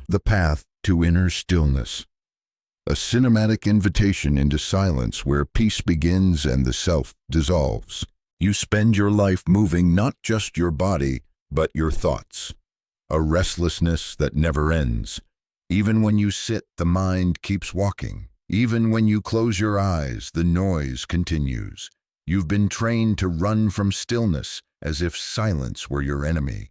The Path to Inner Stillness. A cinematic invitation into silence where peace begins and the self dissolves. You spend your life moving not just your body, but your thoughts. A restlessness that never ends. Even when you sit, the mind keeps walking. Even when you close your eyes, the noise continues. You've been trained to run from stillness as if silence were your enemy.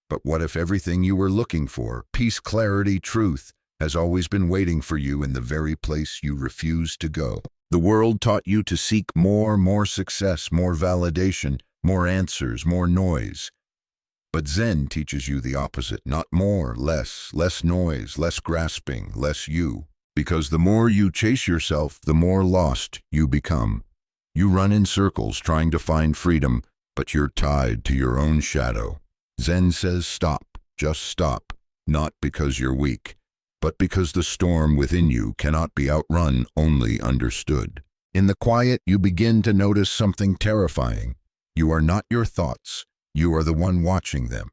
But what if everything you were looking for, peace, clarity, truth, has always been waiting for you in the very place you refuse to go? The world taught you to seek more success, more validation, more answers, more noise. But Zen teaches you the opposite, not more, less noise, less grasping, less you. Because the more you chase yourself, the more lost you become. You run in circles trying to find freedom, but you're tied to your own shadow. Zen says stop, just stop, not because you're weak, but because the storm within you cannot be outrun, only understood. In the quiet, you begin to notice something terrifying. You are not your thoughts, you are the one watching them.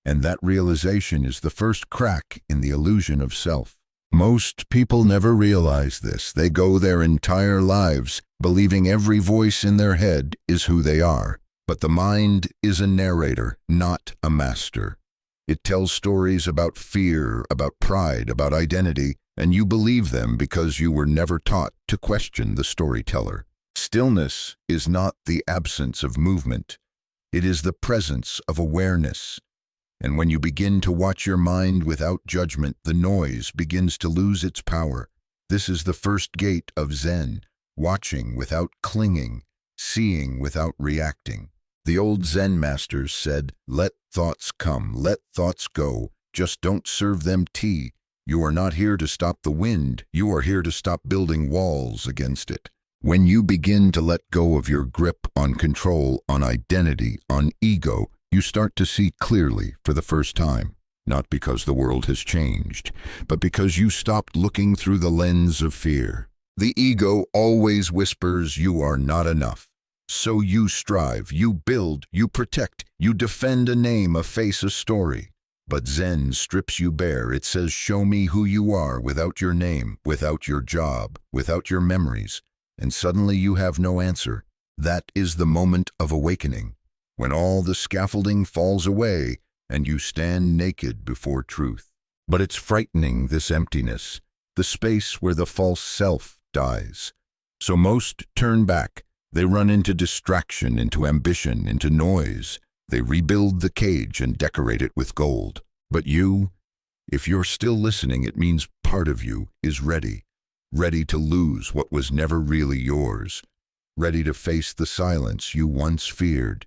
And that realization is the first crack in the illusion of self. Most people never realize this. They go their entire lives believing every voice in their head is who they are. But the mind is a narrator, not a master. It tells stories about fear, about pride, about identity, and you believe them because you were never taught to question the storyteller. Stillness is not the absence of movement. It is the presence of awareness. And when you begin to watch your mind without judgment, the noise begins to lose its power. This is the first gate of Zen, watching without clinging, seeing without reacting. The old Zen masters said, let thoughts come, let thoughts go, just don't serve them tea. You are not here to stop the wind, you are here to stop building walls against it. When you begin to let go of your grip on control, on identity, on ego, you start to see clearly for the first time. Not because the world has changed, but because you stopped looking through the lens of fear. The ego always whispers you are not enough. So you strive, you build, you protect, you defend a name, a face, a story. But Zen strips you bare. It says, show me who you are without your name, without your job, without your memories. And suddenly you have no answer. That is the moment of awakening, when all the scaffolding falls away and you stand naked before truth. But it's frightening, this emptiness, the space where the false self dies. So most turn back. They run into distraction, into ambition, into noise. They rebuild the cage and decorate it with gold. But you, if you're still listening, it means part of you is ready to lose what was never really yours, ready to face the silence you once feared,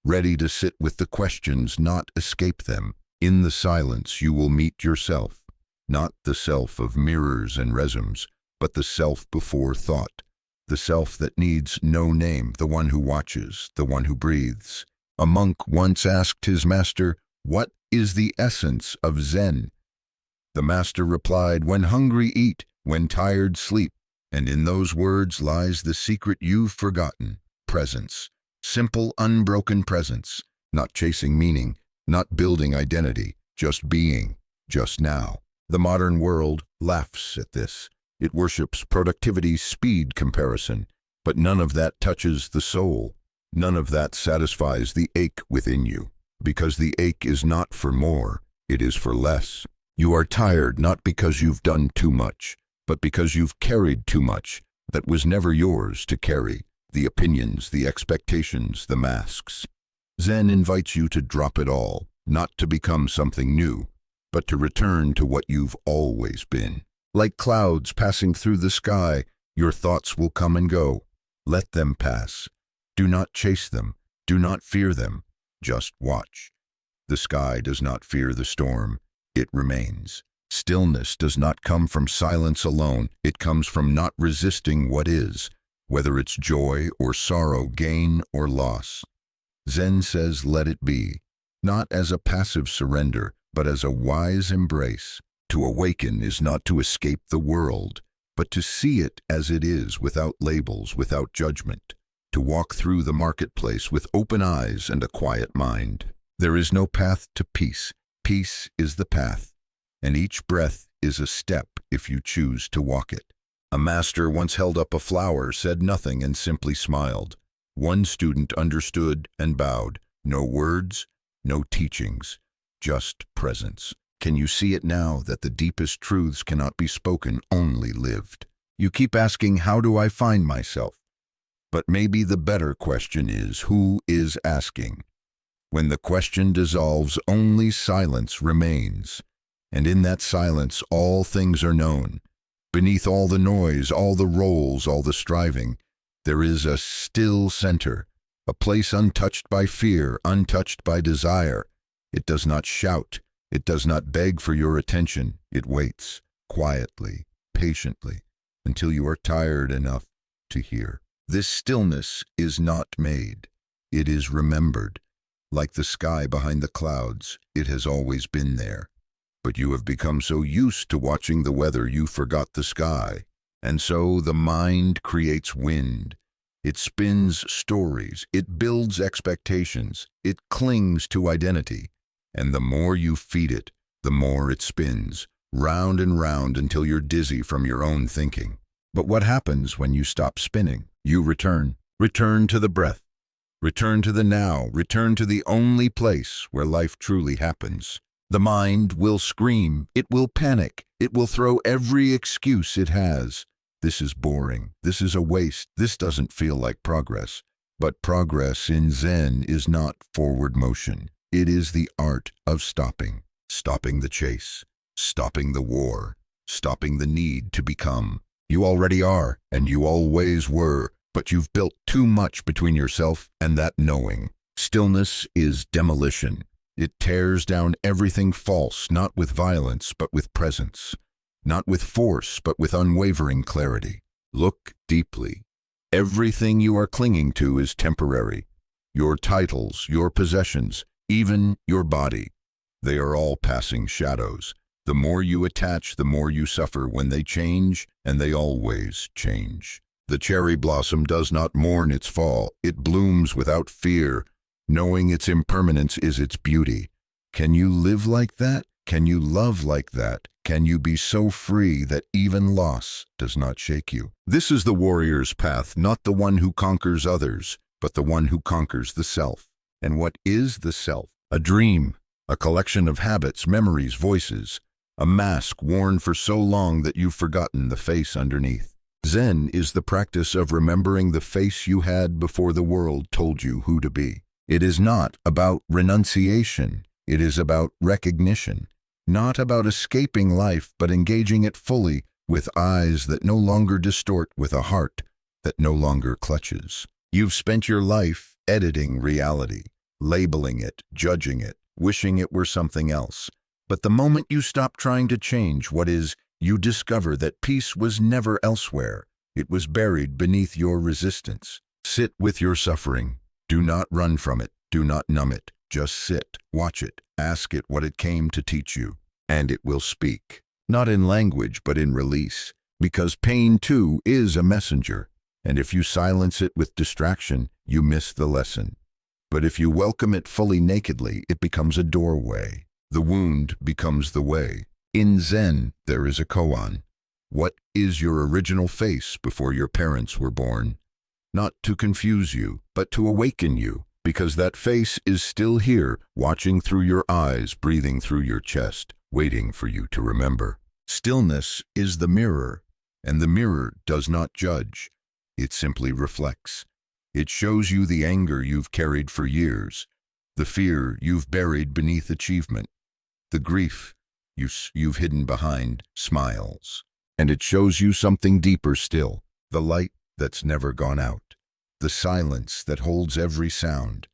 ready to sit with the questions, not escape them. In the silence you will meet yourself, not the self of mirrors and resumes, but the self before thought. The self that needs no name, the one who watches, the one who breathes. A monk once asked his master, what is the essence of Zen? The master replied, when hungry eat, when tired sleep. And in those words lies the secret you've forgotten. Presence. Simple, unbroken presence. Not chasing meaning, not building identity, just being, just now. The modern world laughs at this. It worships productivity, speed, comparison, but none of that touches the soul. None of that satisfies the ache within you, because the ache is not for more, it is for less. You are tired not because you've done too much, but because you've carried too much that was never yours to carry, the opinions, the expectations, the masks. Zen invites you to drop it all, not to become something new, but to return to what you've always been. Like clouds passing through the sky, your thoughts will come and go. Let them pass. Do not chase them. Do not fear them. Just watch. The sky does not fear the storm. It remains. Stillness does not come from silence alone. It comes from not resisting what is, whether it's joy or sorrow, gain or loss. Zen says, let it be, not as a passive surrender, but as a wise embrace. To awaken is not to escape the world, but to see it as it is, without labels, without judgment. To walk through the marketplace with open eyes and a quiet mind. There is no path to peace. Peace is the path. and each breath is a step if you choose to walk it. A master once held up a flower, said nothing, and simply smiled. One student understood and bowed. No words, no teachings, just presence. Can you see it now that the deepest truths cannot be spoken, only lived? You keep asking, how do I find myself? But maybe the better question is, who is asking? When the question dissolves, only silence remains. And in that silence, all things are known. Beneath all the noise, all the roles, all the striving, there is a still center, a place untouched by fear, untouched by desire. It does not shout. It does not beg for your attention. It waits, quietly, patiently, until you are tired enough to hear. This stillness is not made. It is remembered. Like the sky behind the clouds, it has always been there. But you have become so used to watching the weather you forgot the sky. And so the mind creates wind. It spins stories. It builds expectations. It clings to identity. And the more you feed it, the more it spins, round and round until you're dizzy from your own thinking. But what happens when you stop spinning? You return. Return to the breath. Return to the now. Return to the only place where life truly happens. The mind will scream. It will panic. It will throw every excuse it has. This is boring. This is a waste. This doesn't feel like progress. But progress in Zen is not forward motion. It is the art of stopping. Stopping the chase. Stopping the war. Stopping the need to become. You already are, and you always were, but you've built too much between yourself and that knowing. Stillness is demolition. It tears down everything false, not with violence, but with presence. Not with force, but with unwavering clarity. Look deeply. Everything you are clinging to is temporary. Your titles, your possessions, even your body. They are all passing shadows. The more you attach, the more you suffer when they change, and they always change. The cherry blossom does not mourn its fall. It blooms without fear, knowing its impermanence is its beauty. Can you live like that? Can you love like that? Can you be so free that even loss does not shake you? This is the warrior's path, not the one who conquers others, but the one who conquers the self. And what is the self? A dream, a collection of habits, memories, voices, a mask worn for so long that you've forgotten the face underneath. Zen is the practice of remembering the face you had before the world told you who to be. It is not about renunciation. It is about recognition. Not about escaping life, but engaging it fully with eyes that no longer distort, with a heart that no longer clutches. You've spent your life editing reality, labeling it, judging it, wishing it were something else. But the moment you stop trying to change what is, you discover that peace was never elsewhere. It was buried beneath your resistance. Sit with your suffering. Do not run from it. Do not numb it. Just sit, watch it, ask it what it came to teach you, and it will speak. Not in language, but in release. Because pain, too, is a messenger. And if you silence it with distraction, you miss the lesson. But if you welcome it fully nakedly, it becomes a doorway. The wound becomes the way. In Zen, there is a koan. What is your original face before your parents were born? Not to confuse you, but to awaken you, because that face is still here, watching through your eyes, breathing through your chest, waiting for you to remember. Stillness is the mirror, and the mirror does not judge. It simply reflects. It shows you the anger you've carried for years, the fear you've buried beneath achievement, the grief you've hidden behind smiles. And it shows you something deeper still, the light that's never gone out, the silence that holds every sound,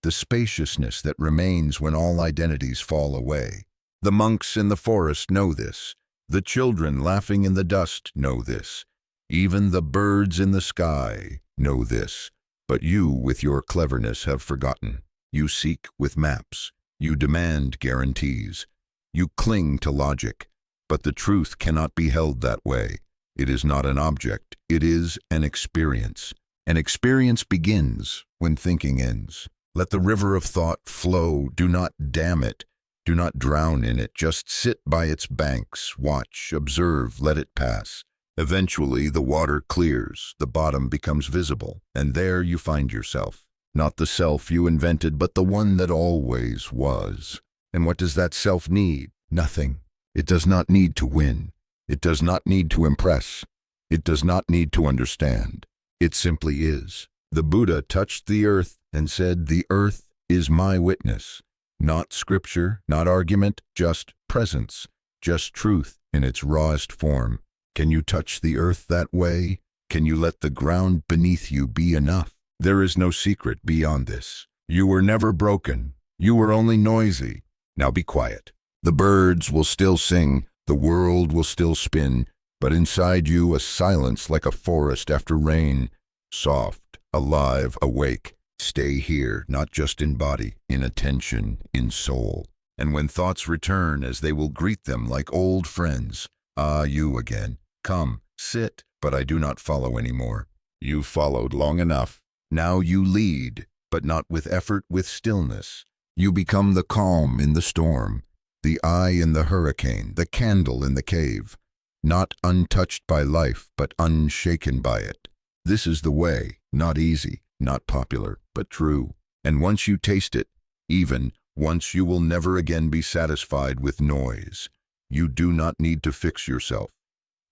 the spaciousness that remains when all identities fall away. The monks in the forest know this. The children laughing in the dust know this. Even the birds in the sky know this. But you, with your cleverness, have forgotten. You seek with maps. You demand guarantees. You cling to logic. But the truth cannot be held that way. It is not an object. It is an experience. An experience begins when thinking ends. Let the river of thought flow. Do not dam it. Do not drown in it, just sit by its banks, watch, observe, let it pass. Eventually, the water clears, the bottom becomes visible, and there you find yourself. Not the self you invented, but the one that always was. And what does that self need? Nothing. It does not need to win. It does not need to impress. It does not need to understand. It simply is. The Buddha touched the earth and said, "The earth is my witness." Not scripture, not argument, just presence, just truth in its rawest form. Can you touch the earth that way? Can you let the ground beneath you be enough? There is no secret beyond this. You were never broken. You were only noisy. Now be quiet. The birds will still sing, the world will still spin, but inside you a silence like a forest after rain. Soft, alive, awake. Stay here, not just in body, in attention, in soul. And when thoughts return, as they will greet them like old friends, "Ah, you again. Come, sit, but I do not follow anymore. You followed long enough. Now you lead, but not with effort, with stillness. You become the calm in the storm, the eye in the hurricane, the candle in the cave, not untouched by life, but unshaken by it. This is the way, not easy, not popular, but true. And once you taste it, even once, you will never again be satisfied with noise. You do not need to fix yourself.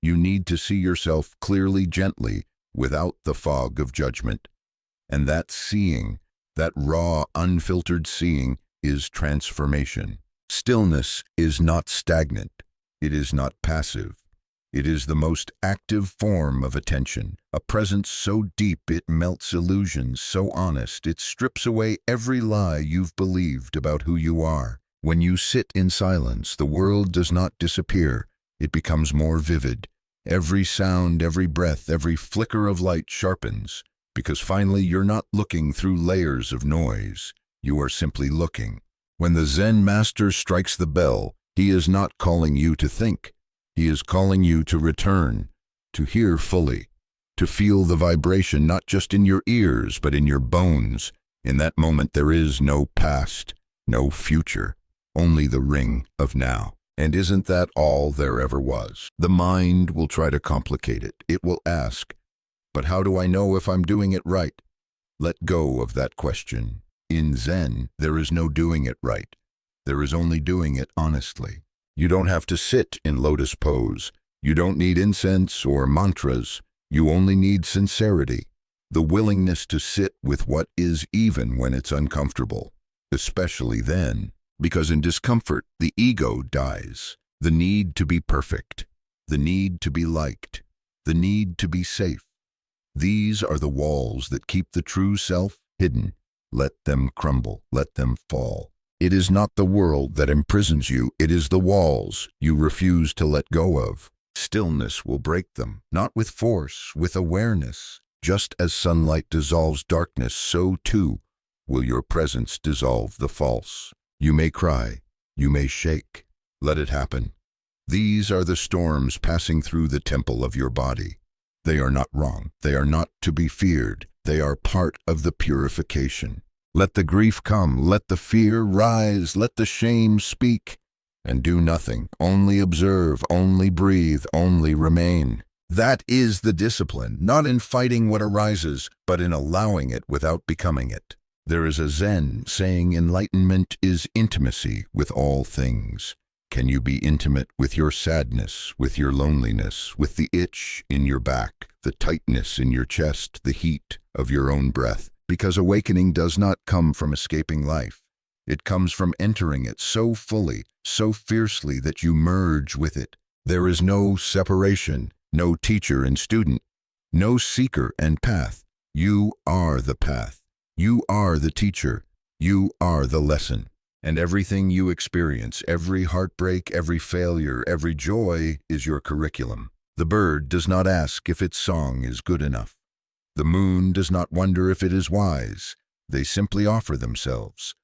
You need to see yourself clearly, gently, without the fog of judgment. And that seeing, that raw, unfiltered seeing, is transformation. Stillness is not stagnant. It is not passive. It is the most active form of attention, a presence so deep it melts illusions, so honest it strips away every lie you've believed about who you are. When you sit in silence, the world does not disappear. It becomes more vivid. Every sound, every breath, every flicker of light sharpens, because finally you're not looking through layers of noise. You are simply looking. When the Zen master strikes the bell, he is not calling you to think. He is calling you to return, to hear fully, to feel the vibration not just in your ears but in your bones. In that moment there is no past, no future, only the ring of now. And isn't that all there ever was? The mind will try to complicate it. It will ask, "But how do I know if I'm doing it right?" Let go of that question. In Zen, there is no doing it right. There is only doing it honestly. You don't have to sit in lotus pose. You don't need incense or mantras. You only need sincerity, the willingness to sit with what is even when it's uncomfortable, especially then, because in discomfort, the ego dies. The need to be perfect, the need to be liked, the need to be safe. These are the walls that keep the true self hidden. Let them crumble, let them fall. It is not the world that imprisons you, it is the walls you refuse to let go of. Stillness will break them, not with force, with awareness. Just as sunlight dissolves darkness, so too will your presence dissolve the false. You may cry, you may shake. Let it happen. These are the storms passing through the temple of your body. They are not wrong. They are not to be feared. They are part of the purification. Let the grief come, let the fear rise, let the shame speak, and do nothing. Only observe, only breathe, only remain. That is the discipline, not in fighting what arises, but in allowing it without becoming it. There is a Zen saying enlightenment is intimacy with all things. Can you be intimate with your sadness, with your loneliness, with the itch in your back, the tightness in your chest, the heat of your own breath? Because awakening does not come from escaping life. It comes from entering it so fully, so fiercely that you merge with it. There is no separation, no teacher and student, no seeker and path. You are the path. You are the teacher. You are the lesson. And everything you experience, every heartbreak, every failure, every joy, is your curriculum. The bird does not ask if its song is good enough. The moon does not wonder if it is wise. They simply offer themselves.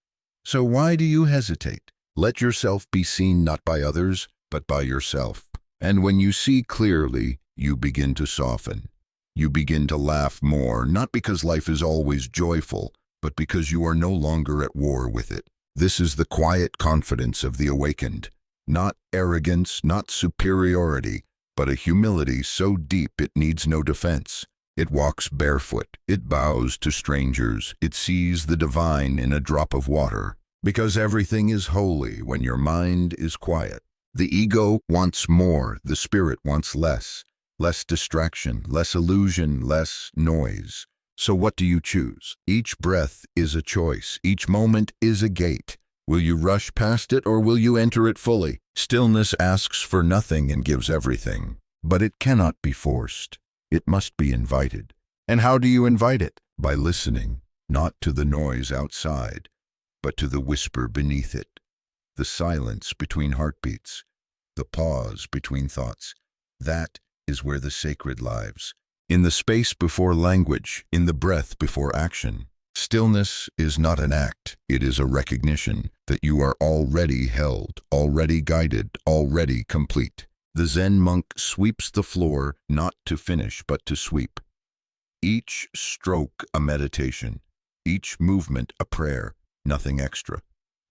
So why do you hesitate? Let yourself be seen not by others, but by yourself. And when you see clearly, you begin to soften. You begin to laugh more, not because life is always joyful, but because you are no longer at war with it. This is the quiet confidence of the awakened. Not arrogance, not superiority, but a humility so deep it needs no defense. It walks barefoot, it bows to strangers, it sees the divine in a drop of water. Because everything is holy when your mind is quiet. The ego wants more, the spirit wants less. Less distraction, less illusion, less noise. So what do you choose? Each breath is a choice, each moment is a gate. Will you rush past it or will you enter it fully? Stillness asks for nothing and gives everything. But it cannot be forced. It must be invited. And how do you invite it? By listening, not to the noise outside, but to the whisper beneath it, the silence between heartbeats, the pause between thoughts. That is where the sacred lives. In the space before language, in the breath before action. Stillness is not an act, it is a recognition that you are already held, already guided, already complete. The Zen monk sweeps the floor not to finish but to sweep. Each stroke a meditation, each movement a prayer, nothing extra,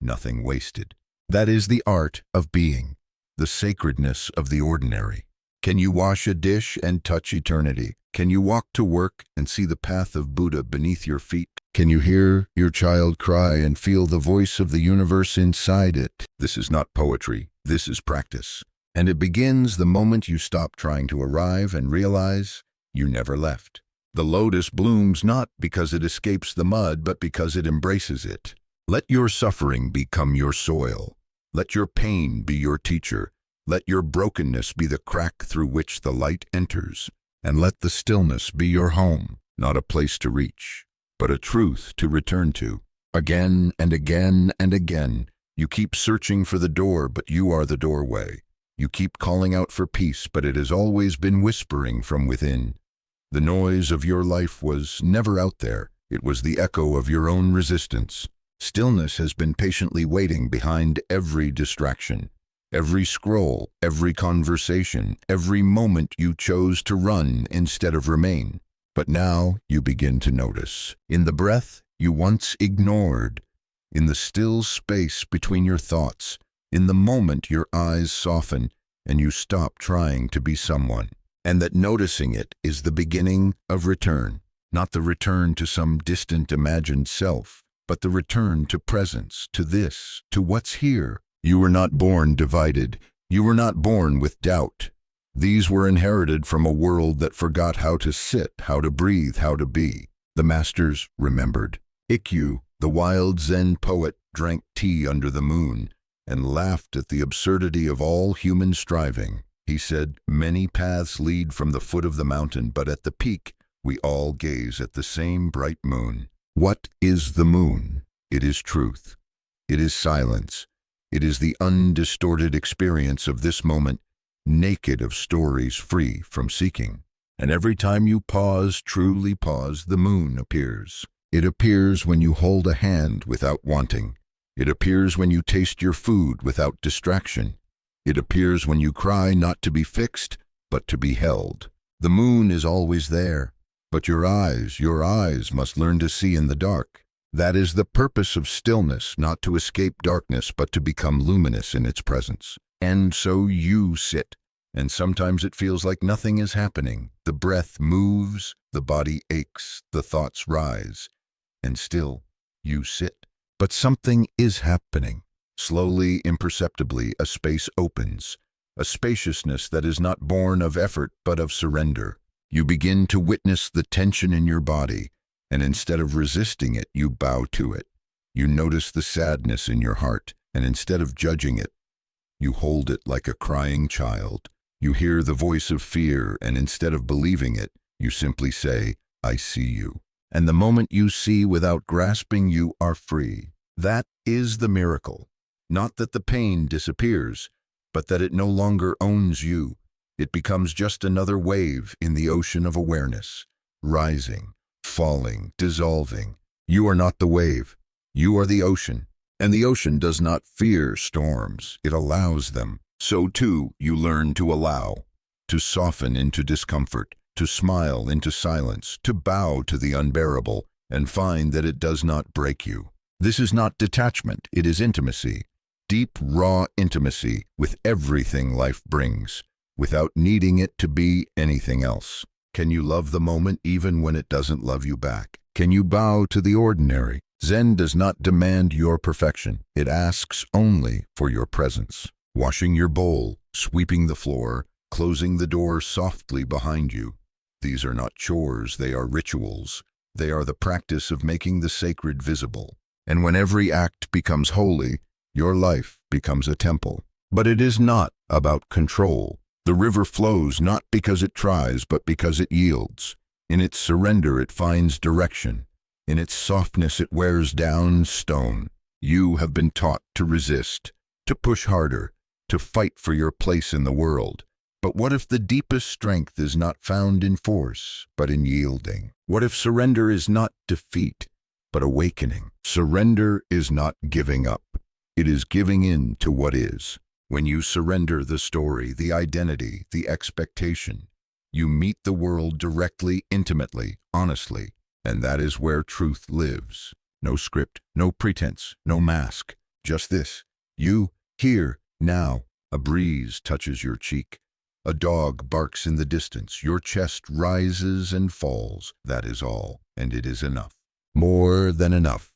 nothing wasted. That is the art of being, the sacredness of the ordinary. Can you wash a dish and touch eternity? Can you walk to work and see the path of Buddha beneath your feet? Can you hear your child cry and feel the voice of the universe inside it? This is not poetry, this is practice. And it begins the moment you stop trying to arrive and realize you never left. The lotus blooms not because it escapes the mud, but because it embraces it. Let your suffering become your soil. Let your pain be your teacher. Let your brokenness be the crack through which the light enters. And let the stillness be your home, not a place to reach, but a truth to return to. Again and again and again, you keep searching for the door, but you are the doorway. You keep calling out for peace, but it has always been whispering from within. The noise of your life was never out there. It was the echo of your own resistance. Stillness has been patiently waiting behind every distraction. Every scroll, every conversation, every moment you chose to run instead of remain. But now you begin to notice. In the breath you once ignored, in the still space between your thoughts, in the moment your eyes soften and you stop trying to be someone. And that noticing it is the beginning of return. Not the return to some distant imagined self, but the return to presence, to this, to what's here. You were not born divided. You were not born with doubt. These were inherited from a world that forgot how to sit, how to breathe, how to be. The masters remembered. Ikkyu, the wild Zen poet, drank tea under the moon and laughed at the absurdity of all human striving. He said, "Many paths lead from the foot of the mountain, but at the peak we all gaze at the same bright moon." What is the moon? It is truth. It is silence. It is the undistorted experience of this moment, naked of stories, free from seeking. And every time you pause, truly pause, the moon appears. It appears when you hold a hand without wanting. It appears when you taste your food without distraction. It appears when you cry not to be fixed, but to be held. The moon is always there, but your eyes must learn to see in the dark. That is the purpose of stillness, not to escape darkness, but to become luminous in its presence. And so you sit, and sometimes it feels like nothing is happening. The breath moves, the body aches, the thoughts rise, and still you sit. But something is happening. Slowly, imperceptibly, a space opens, a spaciousness that is not born of effort but of surrender. You begin to witness the tension in your body, and instead of resisting it, you bow to it. You notice the sadness in your heart, and instead of judging it, you hold it like a crying child. You hear the voice of fear, and instead of believing it, you simply say, "I see you." And the moment you see without grasping, you are free. That is the miracle. Not that the pain disappears, but that it no longer owns you. It becomes just another wave in the ocean of awareness, rising, falling, dissolving. You are not the wave. You are the ocean. And the ocean does not fear storms. It allows them. So too, you learn to allow, to soften into discomfort, to smile into silence, to bow to the unbearable, and find that it does not break you. This is not detachment, it is intimacy. Deep, raw intimacy with everything life brings, without needing it to be anything else. Can you love the moment even when it doesn't love you back? Can you bow to the ordinary? Zen does not demand your perfection. It asks only for your presence. Washing your bowl, sweeping the floor, closing the door softly behind you. These are not chores, they are rituals. They are the practice of making the sacred visible. And when every act becomes holy, your life becomes a temple. But it is not about control. The river flows not because it tries, but because it yields. In its surrender, it finds direction. In its softness, it wears down stone. You have been taught to resist, to push harder, to fight for your place in the world. But what if the deepest strength is not found in force, but in yielding? What if surrender is not defeat, but awakening? Surrender is not giving up. It is giving in to what is. When you surrender the story, the identity, the expectation, you meet the world directly, intimately, honestly, and that is where truth lives. No script, no pretense, no mask, just this. You, here, now. A breeze touches your cheek. A dog barks in the distance. Your chest rises and falls. That is all, and it is enough. More than enough.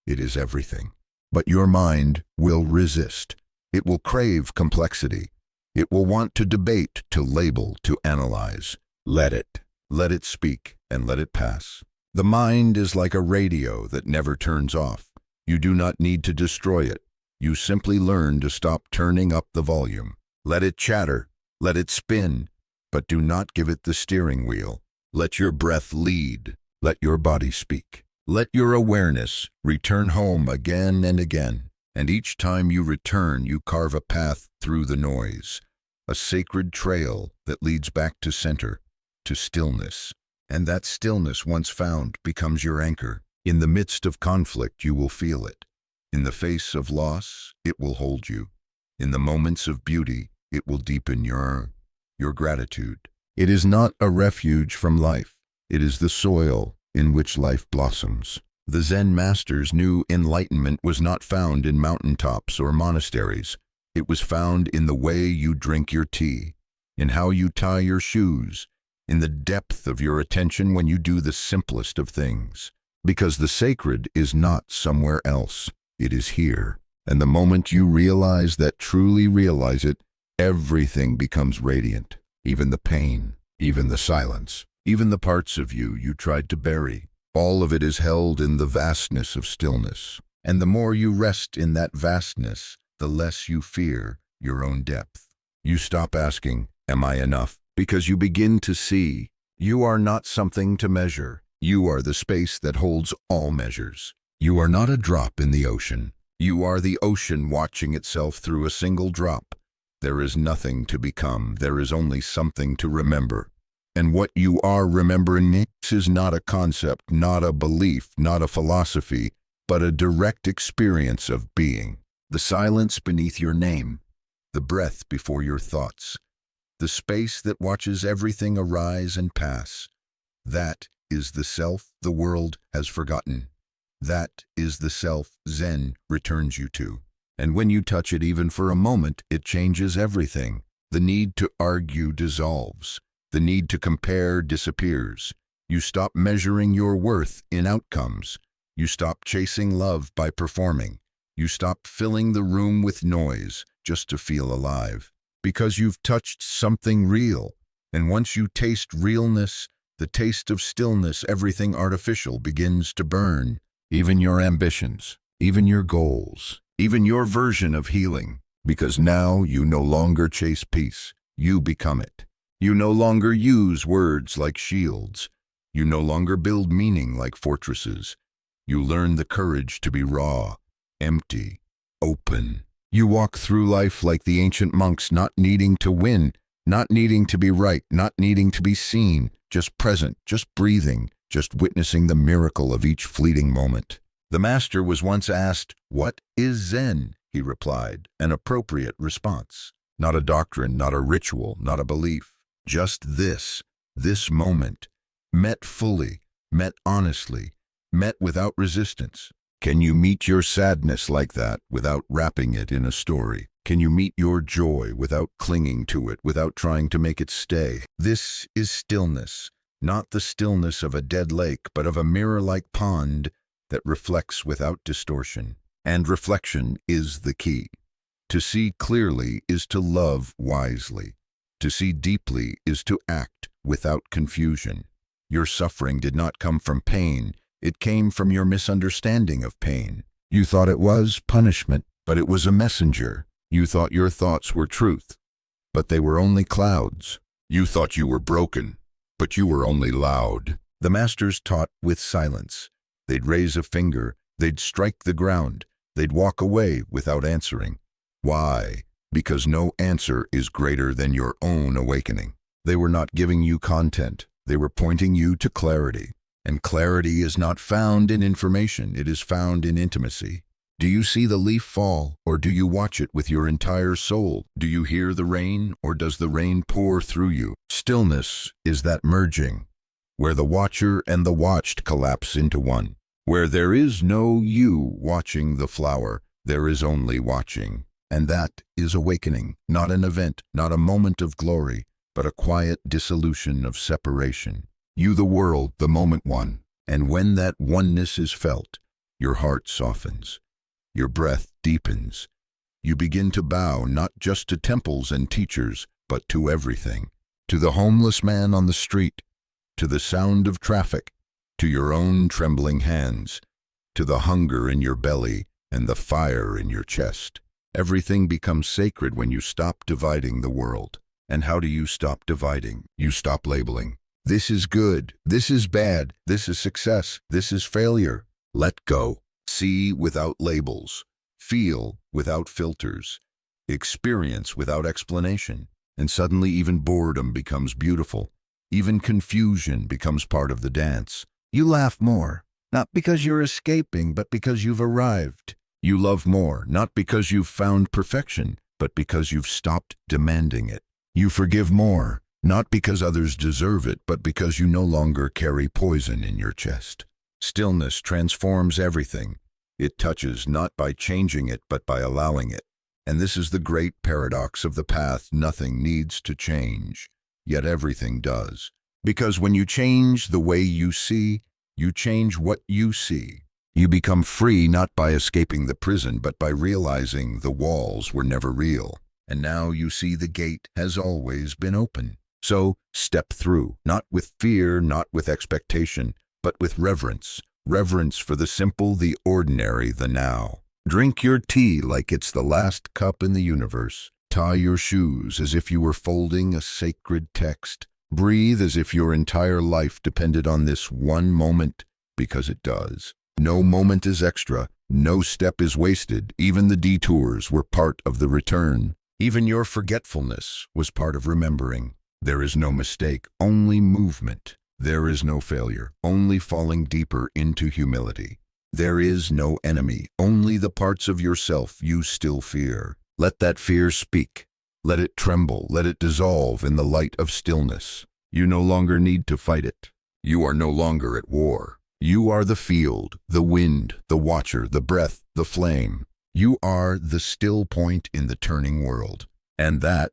It is everything. But your mind will resist. It will crave complexity. It will want to debate, to label, to analyze. Let it. Let it speak, and let it pass. The mind is like a radio that never turns off. You do not need to destroy it. You simply learn to stop turning up the volume. Let it chatter. Let it spin. But do not give it the steering wheel. Let your breath lead. Let your body speak. Let your awareness return home again and again. And each time you return, you carve a path through the noise, a sacred trail that leads back to center, to stillness. And that stillness, once found, becomes your anchor. In the midst of conflict, you will feel it. In the face of loss, it will hold you. In the moments of beauty, it will deepen your gratitude. It is not a refuge from life. It is the soil in which life blossoms. The Zen masters knew enlightenment was not found in mountaintops or monasteries. It was found in the way you drink your tea, in how you tie your shoes, in the depth of your attention when you do the simplest of things. Because the sacred is not somewhere else. It is here. And the moment you realize that, truly realize it, everything becomes radiant. Even the pain, even the silence, even the parts of you tried to bury. All of it is held in the vastness of stillness. And the more you rest in that vastness, the less you fear your own depth. You stop asking, "Am I enough?" Because you begin to see you are not something to measure. You are the space that holds all measures. You are not a drop in the ocean. You are the ocean watching itself through a single drop. There is nothing to become. There is only something to remember. And what you are remembering is not a concept, not a belief, not a philosophy, but a direct experience of being. The silence beneath your name, the breath before your thoughts, the space that watches everything arise and pass. That is the self the world has forgotten. That is the self Zen returns you to. And when you touch it even for a moment, it changes everything. The need to argue dissolves. The need to compare disappears. You stop measuring your worth in outcomes. You stop chasing love by performing. You stop filling the room with noise just to feel alive. Because you've touched something real. And once you taste realness, the taste of stillness, everything artificial begins to burn. Even your ambitions, even your goals, even your version of healing. Because now you no longer chase peace. You become it. You no longer use words like shields. You no longer build meaning like fortresses. You learn the courage to be raw, empty, open. You walk through life like the ancient monks, not needing to win, not needing to be right, not needing to be seen, just present, just breathing, just witnessing the miracle of each fleeting moment. The master was once asked, "What is Zen?" He replied, an appropriate response. Not a doctrine, not a ritual, not a belief. Just this moment, met fully, met honestly, met without resistance. Can you meet your sadness like that without wrapping it in a story? Can you meet your joy without clinging to it, without trying to make it stay? This is stillness, not the stillness of a dead lake, but of a mirror-like pond that reflects without distortion. And reflection is the key. To see clearly is to love wisely. To see deeply is to act without confusion. Your suffering did not come from pain. It came from your misunderstanding of pain. You thought it was punishment, but it was a messenger. You thought your thoughts were truth, but they were only clouds. You thought you were broken, but you were only loud. The masters taught with silence. They'd raise a finger, they'd strike the ground, they'd walk away without answering. Why? Because no answer is greater than your own awakening. They were not giving you content, they were pointing you to clarity. And clarity is not found in information, it is found in intimacy. Do you see the leaf fall, or do you watch it with your entire soul? Do you hear the rain, or does the rain pour through you? Stillness is that merging, where the watcher and the watched collapse into one. Where there is no you watching the flower, there is only watching. And that is awakening, not an event, not a moment of glory, but a quiet dissolution of separation. You the world, the moment one. And when that oneness is felt, your heart softens. Your breath deepens. You begin to bow not just to temples and teachers, but to everything. To the homeless man on the street, to the sound of traffic, to your own trembling hands, to the hunger in your belly and the fire in your chest. Everything becomes sacred when you stop dividing the world. And how do you stop dividing? You stop labeling. This is good, this is bad, this is success, this is failure. Let go. See without labels. Feel without filters. Experience without explanation. And suddenly even boredom becomes beautiful. Even confusion becomes part of the dance. You laugh more, not because you're escaping, but because you've arrived. You love more, not because you've found perfection, but because you've stopped demanding it. You forgive more, not because others deserve it, but because you no longer carry poison in your chest. Stillness transforms everything. It touches not by changing it, but by allowing it. And this is the great paradox of the path. Nothing needs to change, yet everything does. Because when you change the way you see, you change what you see. You become free not by escaping the prison, but by realizing the walls were never real. And now you see the gate has always been open. So step through, not with fear, not with expectation, but with reverence. Reverence for the simple, the ordinary, the now. Drink your tea like it's the last cup in the universe. Tie your shoes as if you were folding a sacred text. Breathe as if your entire life depended on this one moment, because it does. No moment is extra, no step is wasted. Even the detours were part of the return. Even your forgetfulness was part of remembering. There is no mistake, only movement. There is no failure, only falling deeper into humility. There is no enemy, only the parts of yourself you still fear. Let that fear speak. Let it tremble, let it dissolve in the light of stillness. You no longer need to fight it. You are no longer at war. You are the field, the wind, the watcher, the breath, the flame. You are the still point in the turning world. And that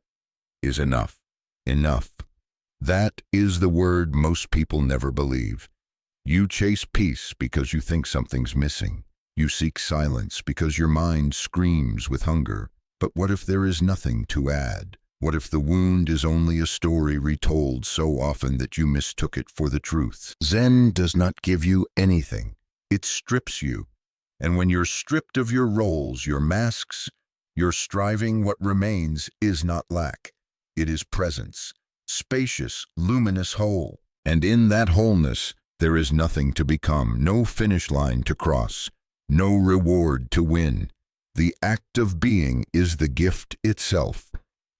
is enough. Enough. That is the word most people never believe. You chase peace because you think something's missing. You seek silence because your mind screams with hunger. But what if there is nothing to add? What if the wound is only a story retold so often that you mistook it for the truth? Zen does not give you anything. It strips you. And when you're stripped of your roles, your masks, your striving, what remains is not lack. It is presence. Spacious, luminous whole. And in that wholeness, there is nothing to become, no finish line to cross, no reward to win. The act of being is the gift itself.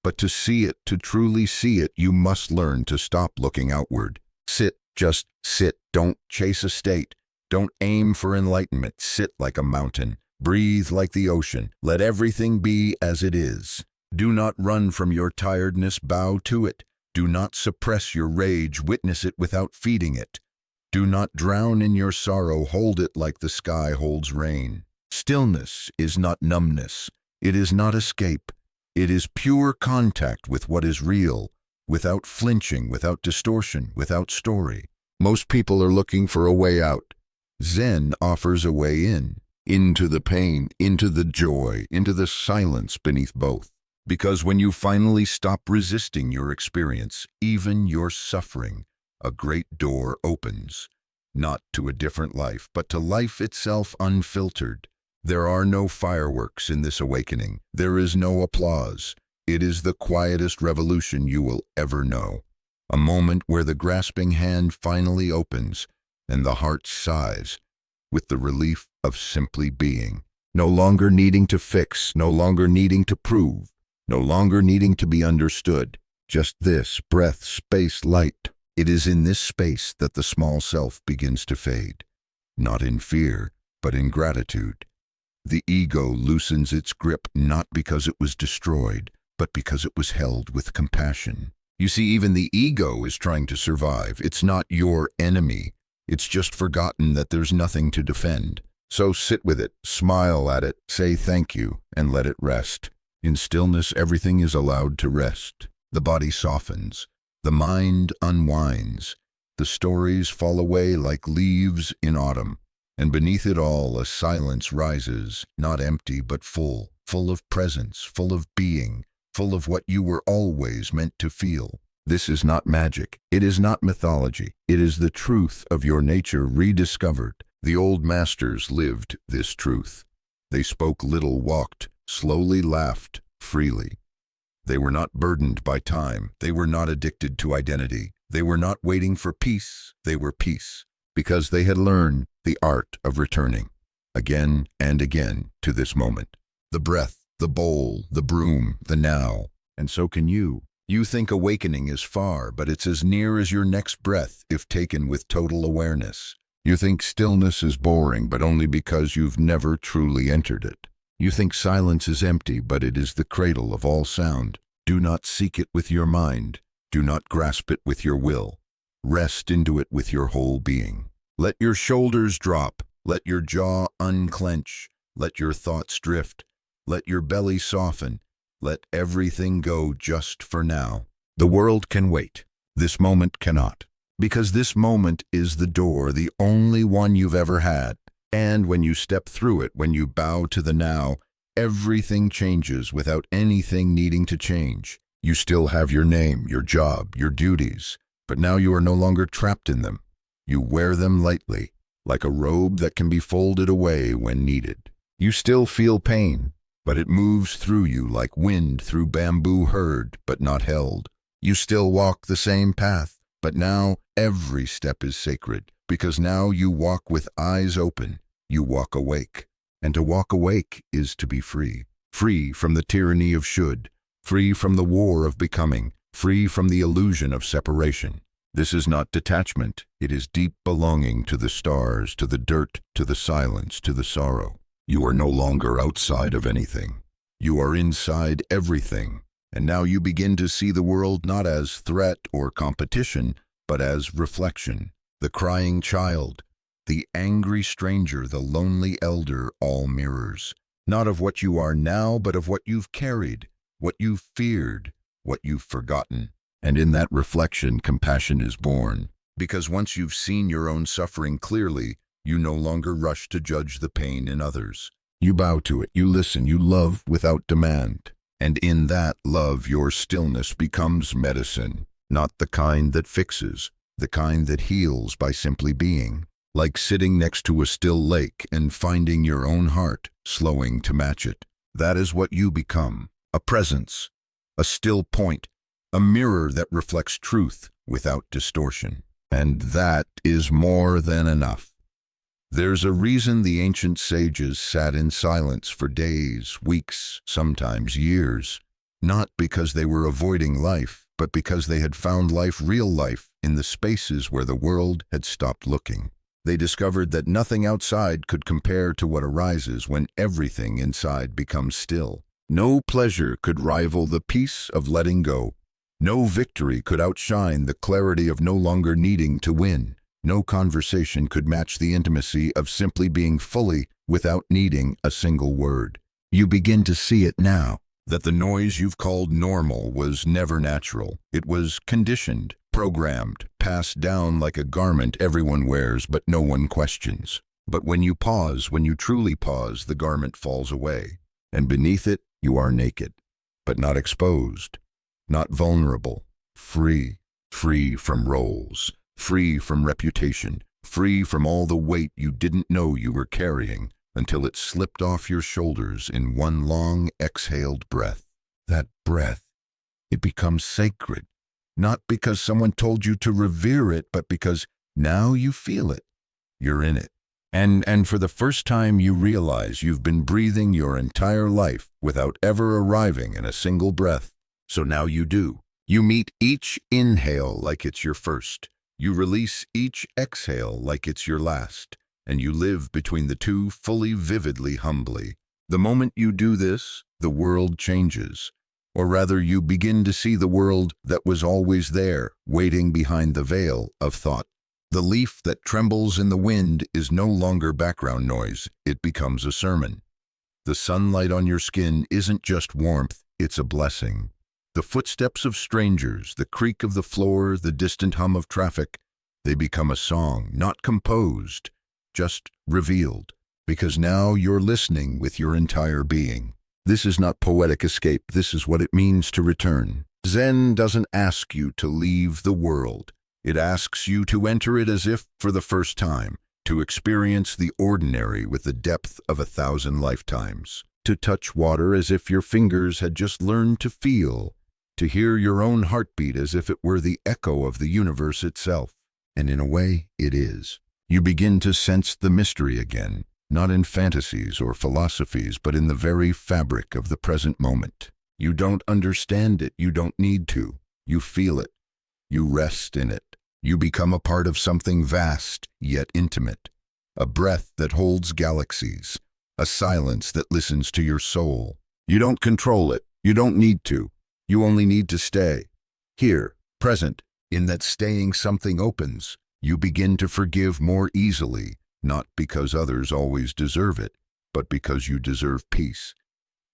But to see it, to truly see it, you must learn to stop looking outward. Sit, just sit. Don't chase a state. Don't aim for enlightenment. Sit like a mountain. Breathe like the ocean. Let everything be as it is. Do not run from your tiredness. Bow to it. Do not suppress your rage. Witness it without feeding it. Do not drown in your sorrow, hold it like the sky holds rain. Stillness is not numbness. It is not escape. It is pure contact with what is real, without flinching, without distortion, without story. Most people are looking for a way out. Zen offers a way in, into the pain, into the joy, into the silence beneath both. Because when you finally stop resisting your experience, even your suffering, a great door opens, not to a different life, but to life itself unfiltered. There are no fireworks in this awakening. There is no applause. It is the quietest revolution you will ever know. A moment where the grasping hand finally opens and the heart sighs with the relief of simply being. No longer needing to fix, no longer needing to prove, no longer needing to be understood. Just this, breath, space, light. It is in this space that the small self begins to fade. Not in fear, but in gratitude. The ego loosens its grip not because it was destroyed, but because it was held with compassion. You see, even the ego is trying to survive. It's not your enemy. It's just forgotten that there's nothing to defend. So sit with it, smile at it, say thank you, and let it rest. In stillness, everything is allowed to rest. The body softens. The mind unwinds. The stories fall away like leaves in autumn. And beneath it all, a silence rises, not empty but full, full of presence, full of being, full of what you were always meant to feel. This is not magic. It is not mythology. It is the truth of your nature rediscovered. The old masters lived this truth. They spoke little, walked, slowly laughed, freely. They were not burdened by time. They were not addicted to identity. They were not waiting for peace. They were peace, because they had learned the art of returning, again and again, to this moment. The breath, the bowl, the broom, the now. And so can you. You think awakening is far, but it's as near as your next breath if taken with total awareness. You think stillness is boring, but only because you've never truly entered it. You think silence is empty, but it is the cradle of all sound. Do not seek it with your mind. Do not grasp it with your will. Rest into it with your whole being. Let your shoulders drop. Let your jaw unclench. Let your thoughts drift. Let your belly soften. Let everything go just for now. The world can wait. This moment cannot. Because this moment is the door, the only one you've ever had. And when you step through it, when you bow to the now, everything changes without anything needing to change. You still have your name, your job, your duties, but now you are no longer trapped in them. You wear them lightly, like a robe that can be folded away when needed. You still feel pain, but it moves through you like wind through bamboo heard, but not held. You still walk the same path, but now every step is sacred, because now you walk with eyes open. You walk awake. And to walk awake is to be free. Free from the tyranny of should. Free from the war of becoming. Free from the illusion of separation. This is not detachment. It is deep belonging to the stars, to the dirt, to the silence, to the sorrow. You are no longer outside of anything. You are inside everything. And now you begin to see the world not as threat or competition, but as reflection. The crying child, the angry stranger, the lonely elder, all mirrors. Not of what you are now, but of what you've carried, what you've feared, what you've forgotten. And in that reflection, compassion is born. Because once you've seen your own suffering clearly, you no longer rush to judge the pain in others. You bow to it, you listen, you love without demand. And in that love, your stillness becomes medicine, not the kind that fixes, the kind that heals by simply being. Like sitting next to a still lake and finding your own heart, slowing to match it. That is what you become. A presence, a still point, a mirror that reflects truth without distortion. And that is more than enough. There's a reason the ancient sages sat in silence for days, weeks, sometimes years. Not because they were avoiding life, but because they had found life, real life, in the spaces where the world had stopped looking. They discovered that nothing outside could compare to what arises when everything inside becomes still. No pleasure could rival the peace of letting go. No victory could outshine the clarity of no longer needing to win. No conversation could match the intimacy of simply being fully without needing a single word. You begin to see it now, that the noise you've called normal was never natural. It was conditioned, programmed, passed down like a garment everyone wears but no one questions. But when you pause, when you truly pause, the garment falls away, and beneath it you are naked, but not exposed, not vulnerable, free, free from roles, free from reputation, free from all the weight you didn't know you were carrying until it slipped off your shoulders in one long exhaled breath. That breath, it becomes sacred, not because someone told you to revere it, but because now you feel it. You're in it. And for the first time you realize you've been breathing your entire life without ever arriving in a single breath. So now you do. You meet each inhale like it's your first. You release each exhale like it's your last. And you live between the two fully, vividly, humbly. The moment you do this, the world changes. Or rather, you begin to see the world that was always there, waiting behind the veil of thought. The leaf that trembles in the wind is no longer background noise, it becomes a sermon. The sunlight on your skin isn't just warmth, it's a blessing. The footsteps of strangers, the creak of the floor, the distant hum of traffic, they become a song, not composed, just revealed, because now you're listening with your entire being. This is not poetic escape, this is what it means to return. Zen doesn't ask you to leave the world. It asks you to enter it as if for the first time, to experience the ordinary with the depth of 1,000 lifetimes, to touch water as if your fingers had just learned to feel, to hear your own heartbeat as if it were the echo of the universe itself. And in a way, it is. You begin to sense the mystery again, not in fantasies or philosophies, but in the very fabric of the present moment. You don't understand it, you don't need to. You feel it. You rest in it. You become a part of something vast, yet intimate. A breath that holds galaxies. A silence that listens to your soul. You don't control it. You don't need to. You only need to stay. Here, present, in that staying something opens. You begin to forgive more easily, not because others always deserve it, but because you deserve peace.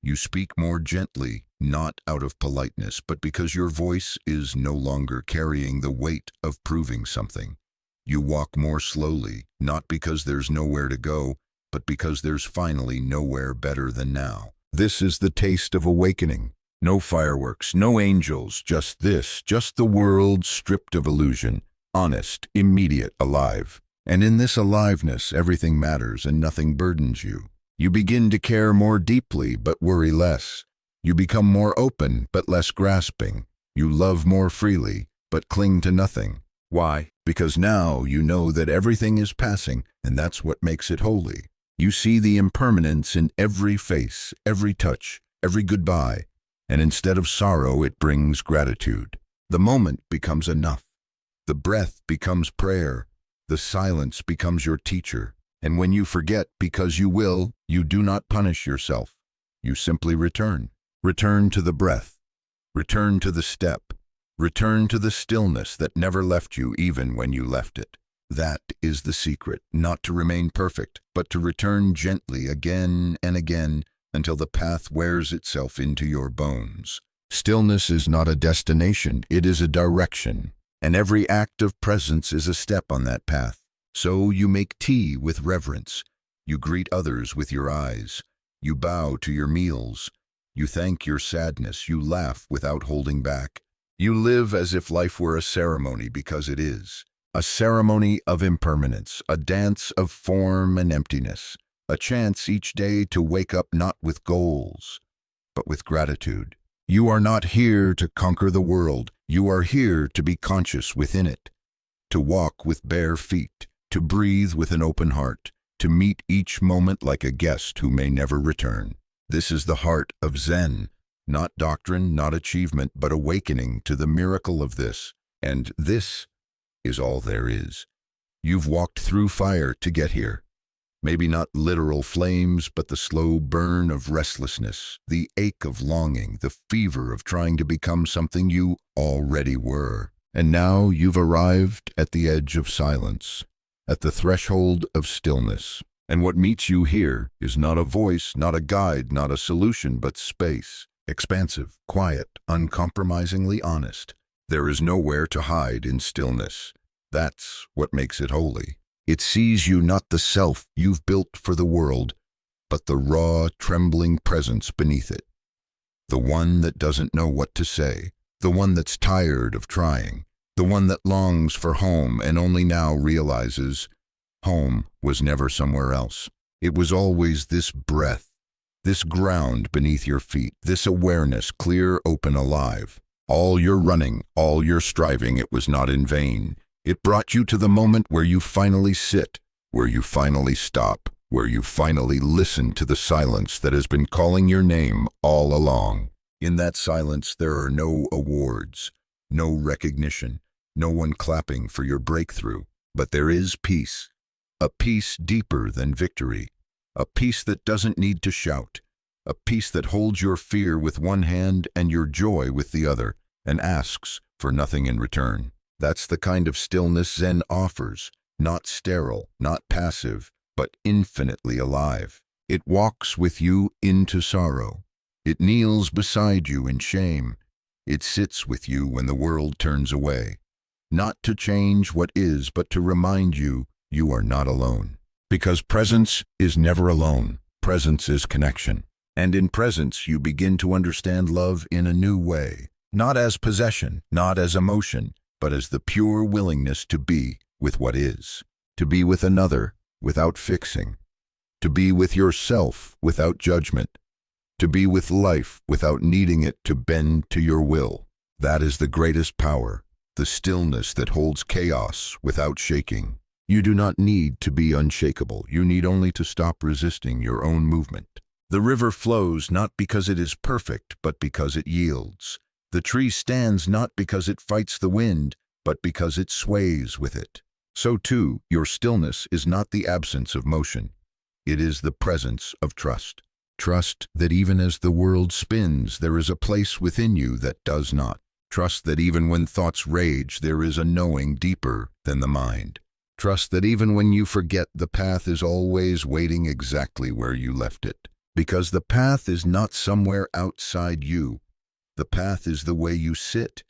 You speak more gently, not out of politeness, but because your voice is no longer carrying the weight of proving something. You walk more slowly, not because there's nowhere to go, but because there's finally nowhere better than now. This is the taste of awakening. No fireworks, no angels, just this, just the world stripped of illusion, honest, immediate, alive. And in this aliveness, everything matters and nothing burdens you. You begin to care more deeply, but worry less. You become more open, but less grasping. You love more freely, but cling to nothing. Why? Because now you know that everything is passing, and that's what makes it holy. You see the impermanence in every face, every touch, every goodbye, and instead of sorrow, it brings gratitude. The moment becomes enough. The breath becomes prayer. The silence becomes your teacher. And when you forget, because you will, you do not punish yourself. You simply return. Return to the breath. Return to the step. Return to the stillness that never left you even when you left it. That is the secret, not to remain perfect, but to return gently again and again until the path wears itself into your bones. Stillness is not a destination, it is a direction. And every act of presence is a step on that path. So you make tea with reverence. You greet others with your eyes. You bow to your meals. You thank your sadness. You laugh without holding back. You live as if life were a ceremony, because it is. A ceremony of impermanence, a dance of form and emptiness. A chance each day to wake up not with goals, but with gratitude. You are not here to conquer the world. You are here to be conscious within it. To walk with bare feet. To breathe with an open heart, to meet each moment like a guest who may never return. This is the heart of Zen, not doctrine, not achievement, but awakening to the miracle of this. And this is all there is. You've walked through fire to get here. Maybe not literal flames, but the slow burn of restlessness, the ache of longing, the fever of trying to become something you already were. And now you've arrived at the edge of silence, at the threshold of stillness. And what meets you here is not a voice, not a guide, not a solution, but space. Expansive, quiet, uncompromisingly honest. There is nowhere to hide in stillness. That's what makes it holy. It sees you not the self you've built for the world, but the raw, trembling presence beneath it. The one that doesn't know what to say, the one that's tired of trying, the one that longs for home and only now realizes home was never somewhere else. It was always this breath, this ground beneath your feet, this awareness, clear, open, alive. All your running, all your striving, it was not in vain. It brought you to the moment where you finally sit, where you finally stop, where you finally listen to the silence that has been calling your name all along. In that silence, there are no awards, no recognition, no one clapping for your breakthrough, but there is peace, a peace deeper than victory, a peace that doesn't need to shout, a peace that holds your fear with one hand and your joy with the other, and asks for nothing in return. That's the kind of stillness Zen offers, not sterile, not passive, but infinitely alive. It walks with you into sorrow. It kneels beside you in shame. It sits with you when the world turns away. Not to change what is, but to remind you you are not alone. Because presence is never alone. Presence is connection. And in presence you begin to understand love in a new way. Not as possession, not as emotion, but as the pure willingness to be with what is. To be with another without fixing. To be with yourself without judgment. To be with life without needing it to bend to your will. That is the greatest power, the stillness that holds chaos without shaking. You do not need to be unshakable. You need only to stop resisting your own movement. The river flows not because it is perfect, but because it yields. The tree stands not because it fights the wind, but because it sways with it. So too, your stillness is not the absence of motion. It is the presence of trust. Trust that even as the world spins, there is a place within you that does not. Trust that even when thoughts rage, there is a knowing deeper than the mind. Trust that even when you forget, the path is always waiting exactly where you left it. Because the path is not somewhere outside you. The path is the way you sit,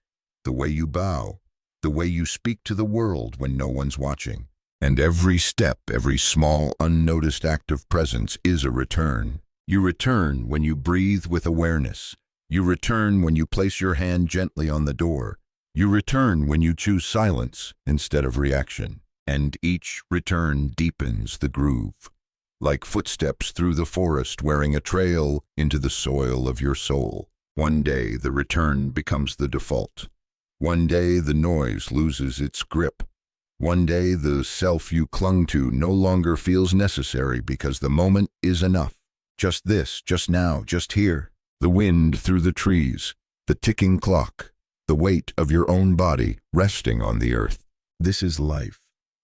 the way you bow, the way you speak to the world when no one's watching. And every step, every small, unnoticed act of presence is a return. You return when you breathe with awareness. You return when you place your hand gently on the door. You return when you choose silence instead of reaction. And each return deepens the groove. Like footsteps through the forest wearing a trail into the soil of your soul. One day the return becomes the default. One day the noise loses its grip. One day the self you clung to no longer feels necessary because the moment is enough. Just this, just now, just here. The wind through the trees, the ticking clock, the weight of your own body resting on the earth. This is life.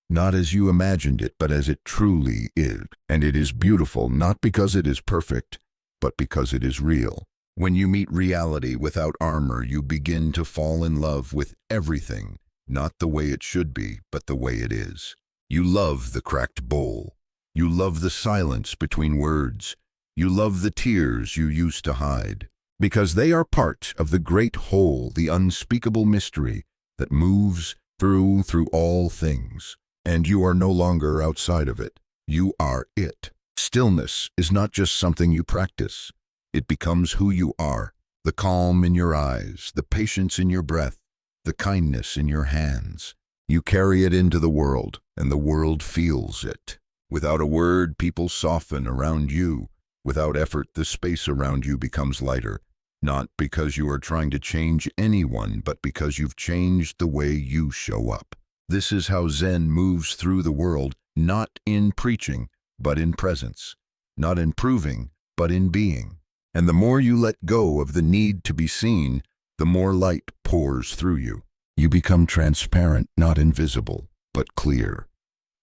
Not as you imagined it, but as it truly is. And it is beautiful not because it is perfect, but because it is real. When you meet reality without armor, you begin to fall in love with everything, not the way it should be, but the way it is. You love the cracked bowl. You love the silence between words. You love the tears you used to hide. Because they are part of the great whole, the unspeakable mystery that moves through all things. And you are no longer outside of it. You are it. Stillness is not just something you practice. It becomes who you are. The calm in your eyes, the patience in your breath, the kindness in your hands. You carry it into the world, and the world feels it. Without a word, people soften around you. Without effort, the space around you becomes lighter. Not because you are trying to change anyone, but because you've changed the way you show up. This is how Zen moves through the world, not in preaching, but in presence. Not in proving, but in being. And the more you let go of the need to be seen, the more light pours through you. You become transparent, not invisible, but clear.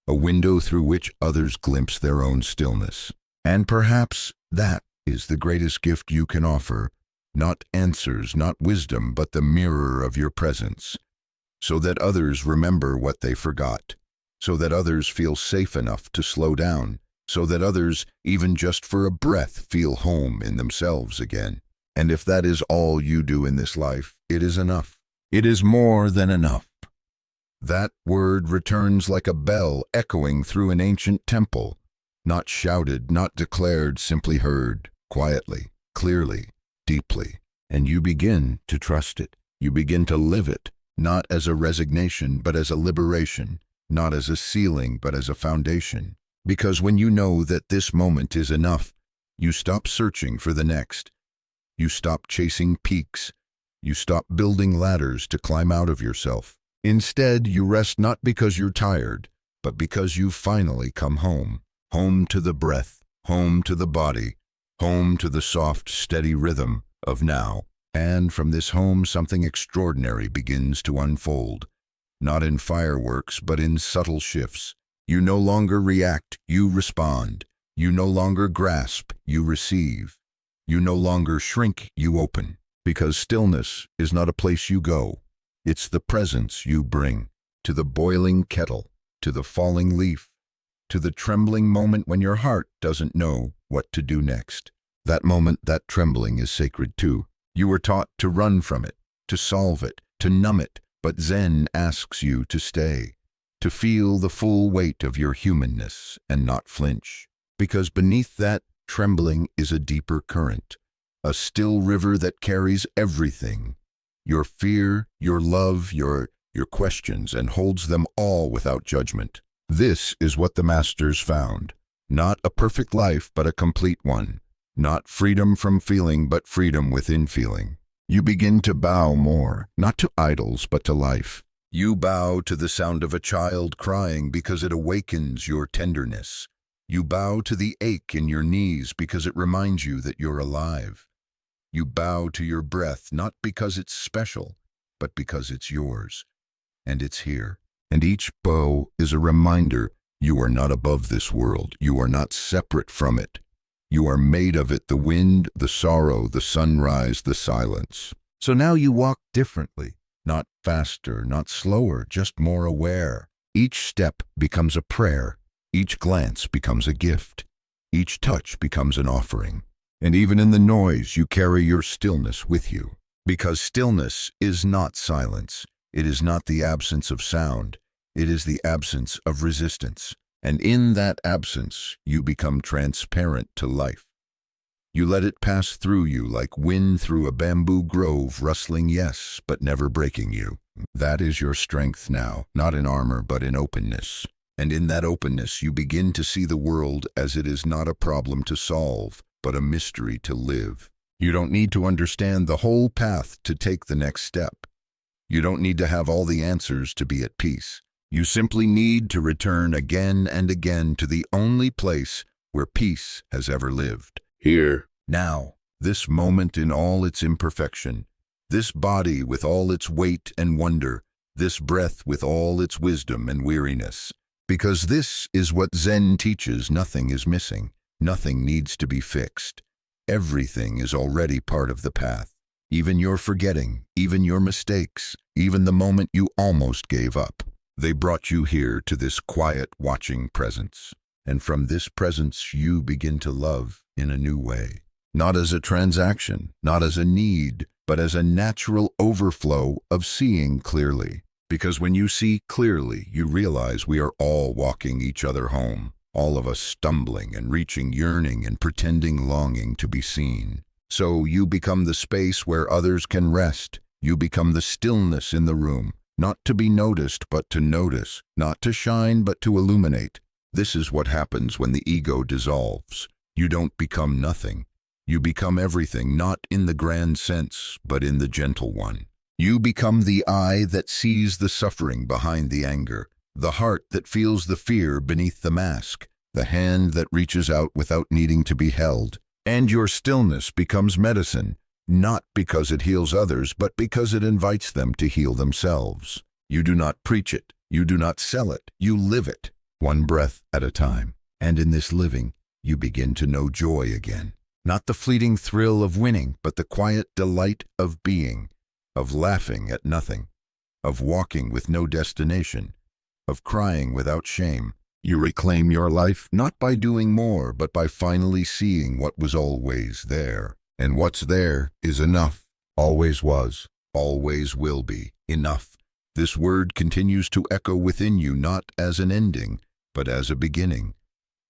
A window through which others glimpse their own stillness. And perhaps that is the greatest gift you can offer. Not answers, not wisdom, but the mirror of your presence. so that others remember what they forgot, so that others feel safe enough to slow down, so that others, even just for a breath, feel home in themselves again. And if that is all you do in this life, it is enough. It is more than enough. That word returns like a bell echoing through an ancient temple, not shouted, not declared, simply heard, quietly, clearly, deeply. And you begin to trust it. You begin to live it, not as a resignation, but as a liberation, not as a ceiling, but as a foundation. Because when you know that this moment is enough, you stop searching for the next. You stop chasing peaks. You stop building ladders to climb out of yourself. Instead, you rest not because you're tired, but because you've finally come home. Home to the breath, home to the body, home to the soft, steady rhythm of now. And from this home, something extraordinary begins to unfold. Not in fireworks, but in subtle shifts. You no longer react, you respond. You no longer grasp, you receive. You no longer shrink, you open. Because stillness is not a place you go. It's the presence you bring to the boiling kettle, to the falling leaf, to the trembling moment when your heart doesn't know what to do next. That moment, that trembling is sacred too. You were taught to run from it, to solve it, to numb it, but Zen asks you to stay, to feel the full weight of your humanness and not flinch. Because beneath that trembling is a deeper current, a still river that carries everything. Your fear, your love, your questions, and holds them all without judgment. This is what the masters found. Not a perfect life, but a complete one. Not freedom from feeling, but freedom within feeling. You begin to bow more, not to idols, but to life. You bow to the sound of a child crying because it awakens your tenderness. You bow to the ache in your knees because it reminds you that you're alive. You bow to your breath, not because it's special, but because it's yours. And it's here. And each bow is a reminder you are not above this world. You are not separate from it. You are made of it, the wind, the sorrow, the sunrise, the silence. So now you walk differently, not faster, not slower, just more aware. Each step becomes a prayer. Each glance becomes a gift. Each touch becomes an offering. And even in the noise, you carry your stillness with you. Because stillness is not silence. It is not the absence of sound. It is the absence of resistance. And in that absence, you become transparent to life. You let it pass through you like wind through a bamboo grove, rustling, yes, but never breaking you. That is your strength now, not in armor, but in openness. And in that openness, you begin to see the world as it is not a problem to solve, but a mystery to live. You don't need to understand the whole path to take the next step. You don't need to have all the answers to be at peace. You simply need to return again and again to the only place where peace has ever lived. Here, now, this moment in all its imperfection, this body with all its weight and wonder, this breath with all its wisdom and weariness. Because this is what Zen teaches: nothing is missing, nothing needs to be fixed. Everything is already part of the path. Even your forgetting, even your mistakes, even the moment you almost gave up. They brought you here to this quiet, watching presence. And from this presence, you begin to love in a new way. Not as a transaction, not as a need, but as a natural overflow of seeing clearly. Because when you see clearly, you realize we are all walking each other home. All of us stumbling and reaching, yearning and pretending, longing to be seen. So you become the space where others can rest. You become the stillness in the room. Not to be noticed, but to notice. Not to shine, but to illuminate. This is what happens when the ego dissolves. You don't become nothing. You become everything, not in the grand sense, but in the gentle one. You become the eye that sees the suffering behind the anger, the heart that feels the fear beneath the mask, the hand that reaches out without needing to be held. And your stillness becomes medicine. Not because it heals others, but because it invites them to heal themselves. You do not preach it. You do not sell it. You live it, one breath at a time. And in this living, you begin to know joy again. Not the fleeting thrill of winning, but the quiet delight of being, of laughing at nothing, of walking with no destination, of crying without shame. You reclaim your life not by doing more, but by finally seeing what was always there. And what's there is enough. Always was, always will be, enough. This word continues to echo within you not as an ending, but as a beginning.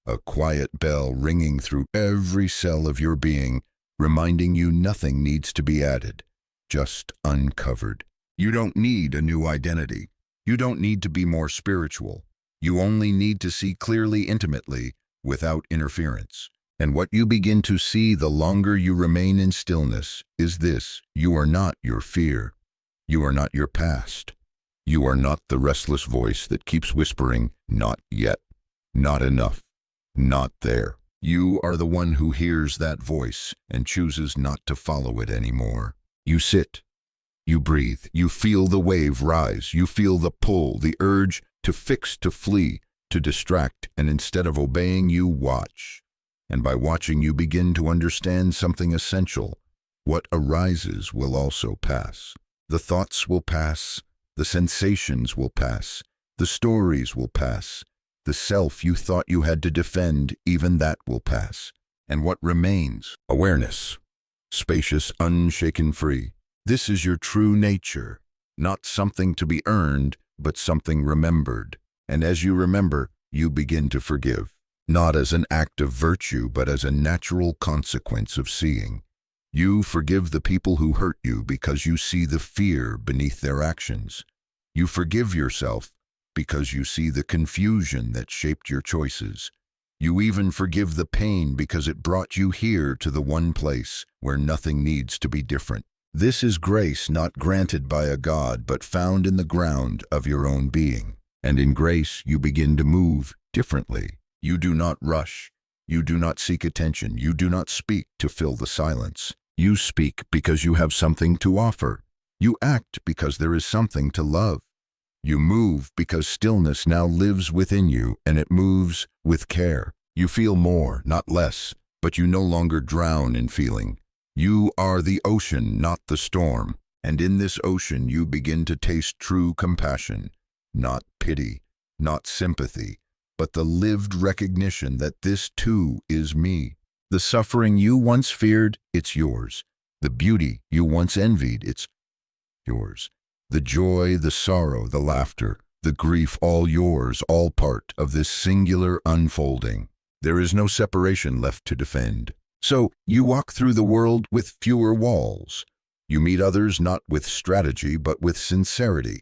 A quiet bell ringing through every cell of your being, reminding you nothing needs to be added, just uncovered. You don't need a new identity. You don't need to be more spiritual. You only need to see clearly, intimately, without interference. And what you begin to see the longer you remain in stillness is this: you are not your fear. You are not your past. You are not the restless voice that keeps whispering, not yet, not enough, not there. You are the one who hears that voice and chooses not to follow it anymore. You sit, you breathe, you feel the wave rise, you feel the pull, the urge to fix, to flee, to distract, and instead of obeying, you watch. And by watching, you begin to understand something essential. What arises will also pass. The thoughts will pass, the sensations will pass, the stories will pass. The self you thought you had to defend, even that will pass. And what remains? Awareness. Spacious, unshaken, free. This is your true nature. Not something to be earned, but something remembered. And as you remember, you begin to forgive. Not as an act of virtue, but as a natural consequence of seeing. You forgive the people who hurt you because you see the fear beneath their actions. You forgive yourself because you see the confusion that shaped your choices. You even forgive the pain because it brought you here to the one place where nothing needs to be different. This is grace not granted by a God, but found in the ground of your own being. And in grace, you begin to move differently. You do not rush. You do not seek attention. You do not speak to fill the silence. You speak because you have something to offer. You act because there is something to love. You move because stillness now lives within you, and it moves with care. You feel more, not less, but you no longer drown in feeling. You are the ocean, not the storm, and in this ocean you begin to taste true compassion, not pity, not sympathy, but the lived recognition that this too is me. The suffering you once feared, it's yours. The beauty you once envied, it's yours. The joy, the sorrow, the laughter, the grief, all yours, all part of this singular unfolding. There is no separation left to defend. So you walk through the world with fewer walls. You meet others not with strategy, but with sincerity.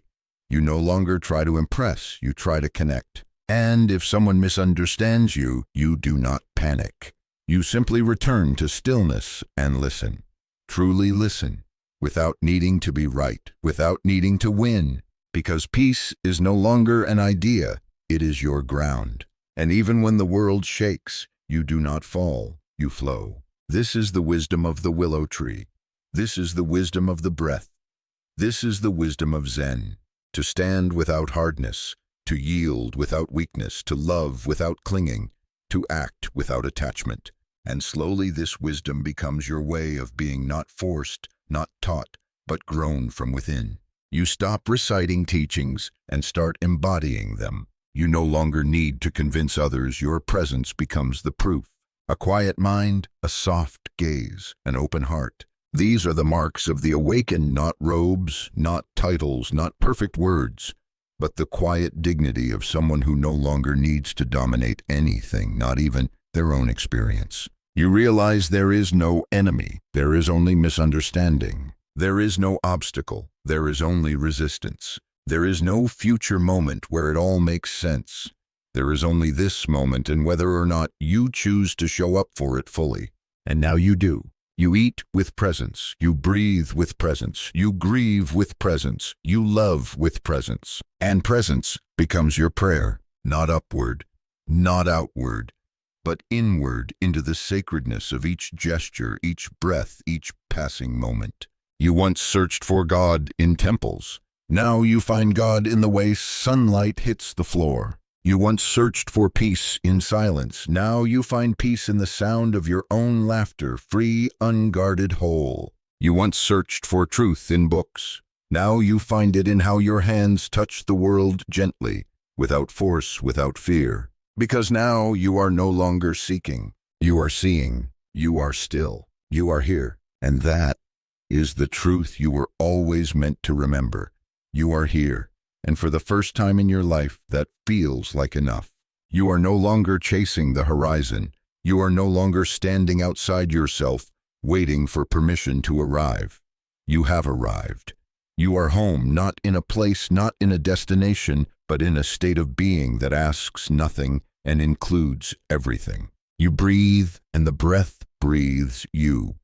You no longer try to impress, you try to connect. And if someone misunderstands you, you do not panic. You simply return to stillness and listen. Truly listen. Without needing to be right, without needing to win, because peace is no longer an idea, it is your ground. And even when the world shakes, you do not fall, you flow. This is the wisdom of the willow tree. This is the wisdom of the breath. This is the wisdom of Zen. To stand without hardness, to yield without weakness, to love without clinging, to act without attachment. And slowly this wisdom becomes your way of being, not forced, not taught, but grown from within. You stop reciting teachings and start embodying them. You no longer need to convince others. Your presence becomes the proof. A quiet mind, a soft gaze, an open heart. These are the marks of the awakened, not robes, not titles, not perfect words, but the quiet dignity of someone who no longer needs to dominate anything, not even their own experience. You realize there is no enemy, there is only misunderstanding. There is no obstacle, there is only resistance. There is no future moment where it all makes sense. There is only this moment, and whether or not you choose to show up for it fully. And now you do. You eat with presence, you breathe with presence, you grieve with presence, you love with presence. And presence becomes your prayer, not upward, not outward, but inward into the sacredness of each gesture, each breath, each passing moment. You once searched for God in temples. Now you find God in the way sunlight hits the floor. You once searched for peace in silence. Now you find peace in the sound of your own laughter, free, unguarded, whole. You once searched for truth in books. Now you find it in how your hands touch the world gently, without force, without fear. Because now you are no longer seeking. You are seeing. You are still. You are here. And that is the truth you were always meant to remember. You are here. And for the first time in your life, that feels like enough. You are no longer chasing the horizon. You are no longer standing outside yourself, waiting for permission to arrive. You have arrived. You are home, not in a place, not in a destination, but in a state of being that asks nothing and includes everything. You breathe, and the breath breathes you.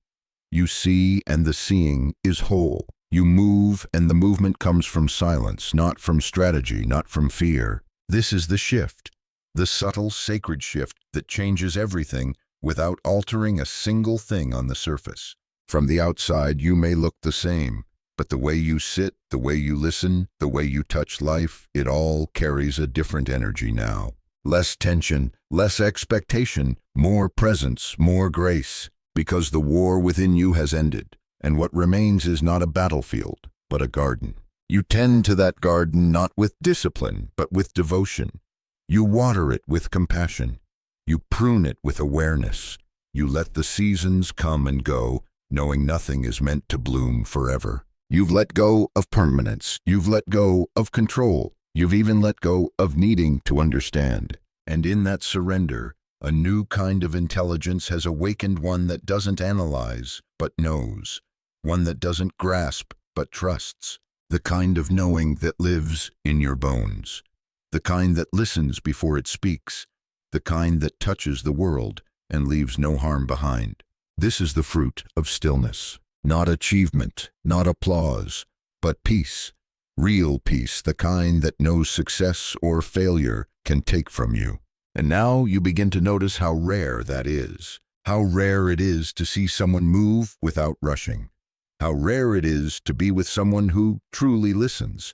You see, and the seeing is whole. You move, and the movement comes from silence, not from strategy, not from fear. This is the shift, the subtle, sacred shift that changes everything without altering a single thing on the surface. From the outside, you may look the same, but the way you sit, the way you listen, the way you touch life, it all carries a different energy now. Less tension, less expectation, more presence, more grace. Because the war within you has ended, and what remains is not a battlefield, but a garden. You tend to that garden not with discipline, but with devotion. You water it with compassion. You prune it with awareness. You let the seasons come and go, knowing nothing is meant to bloom forever. You've let go of permanence. You've let go of control. You've even let go of needing to understand. And in that surrender, a new kind of intelligence has awakened, one that doesn't analyze, but knows. One that doesn't grasp, but trusts. The kind of knowing that lives in your bones. The kind that listens before it speaks. The kind that touches the world and leaves no harm behind. This is the fruit of stillness. Not achievement, not applause, but peace. Real peace, the kind that no success or failure can take from you. And now you begin to notice how rare that is. How rare it is to see someone move without rushing. How rare it is to be with someone who truly listens.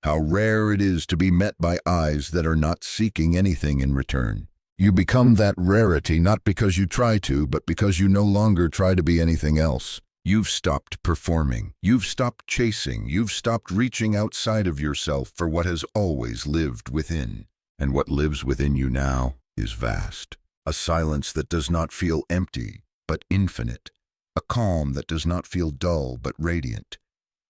How rare it is to be met by eyes that are not seeking anything in return. You become that rarity not because you try to, but because you no longer try to be anything else. You've stopped performing. You've stopped chasing. You've stopped reaching outside of yourself for what has always lived within. And what lives within you now is vast. A silence that does not feel empty, but infinite. A calm that does not feel dull, but radiant.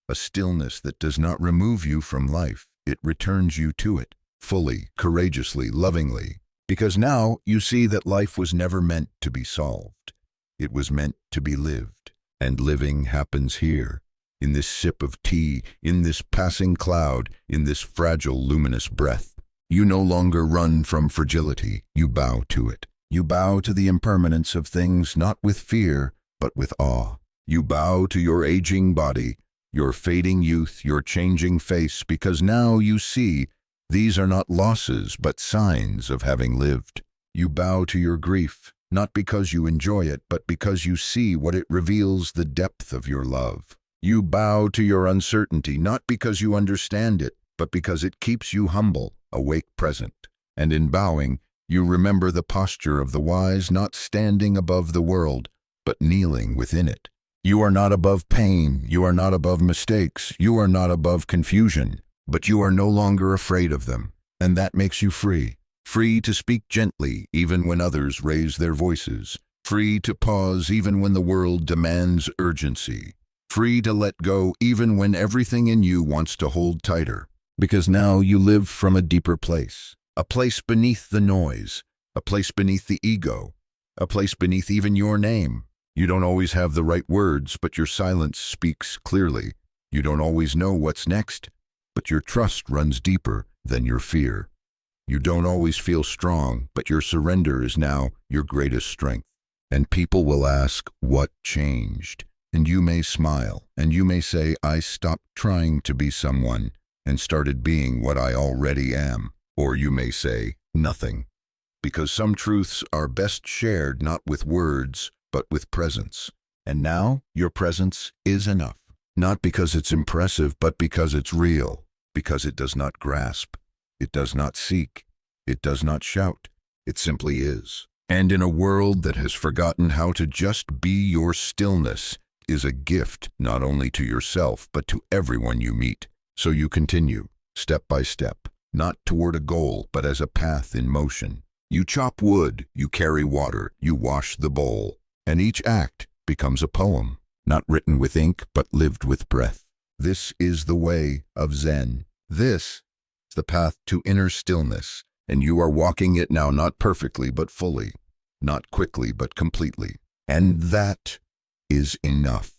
A stillness that does not remove you from life. It returns you to it, fully, courageously, lovingly. Because now you see that life was never meant to be solved. It was meant to be lived. And living happens here, in this sip of tea, in this passing cloud, in this fragile, luminous breath. You no longer run from fragility, you bow to it. You bow to the impermanence of things not with fear, but with awe. You bow to your aging body, your fading youth, your changing face, because now you see these are not losses, but signs of having lived. You bow to your grief, not because you enjoy it, but because you see what it reveals, the depth of your love. You bow to your uncertainty, not because you understand it, but because it keeps you humble, awake, present. And in bowing, you remember the posture of the wise, not standing above the world, but kneeling within it. You are not above pain, you are not above mistakes, you are not above confusion, but you are no longer afraid of them, and that makes you free. Free to speak gently even when others raise their voices. Free to pause even when the world demands urgency. Free to let go even when everything in you wants to hold tighter. Because now you live from a deeper place. A place beneath the noise. A place beneath the ego. A place beneath even your name. You don't always have the right words, but your silence speaks clearly. You don't always know what's next, but your trust runs deeper than your fear. You don't always feel strong, but your surrender is now your greatest strength. And people will ask, what changed? And you may smile, and you may say, I stopped trying to be someone and started being what I already am. Or you may say, nothing. Because some truths are best shared not with words, but with presence. And now your presence is enough. Not because it's impressive, but because it's real. Because it does not grasp. It does not seek. It does not shout. It simply is. And in a world that has forgotten how to just be, your stillness is a gift not only to yourself but to everyone you meet. So you continue, step by step, not toward a goal but as a path in motion. You chop wood, you carry water, you wash the bowl, and each act becomes a poem, not written with ink but lived with breath. This is the way of Zen. This is the path to inner stillness, and you are walking it now, not perfectly but fully, not quickly but completely. And that is enough.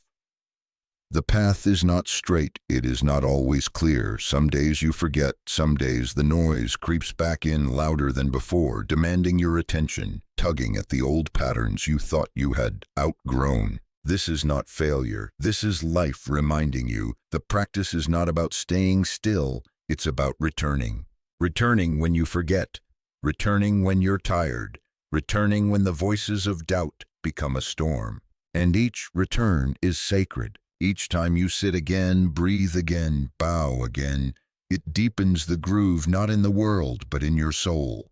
The path is not straight, it is not always clear. Some days you forget, some days the noise creeps back in louder than before, demanding your attention, tugging at the old patterns you thought you had outgrown. This is not failure, this is life reminding you. The practice is not about staying still, it's about returning. Returning when you forget, returning when you're tired, returning when the voices of doubt become a storm. And each return is sacred. Each time you sit again, breathe again, bow again, it deepens the groove not in the world but in your soul.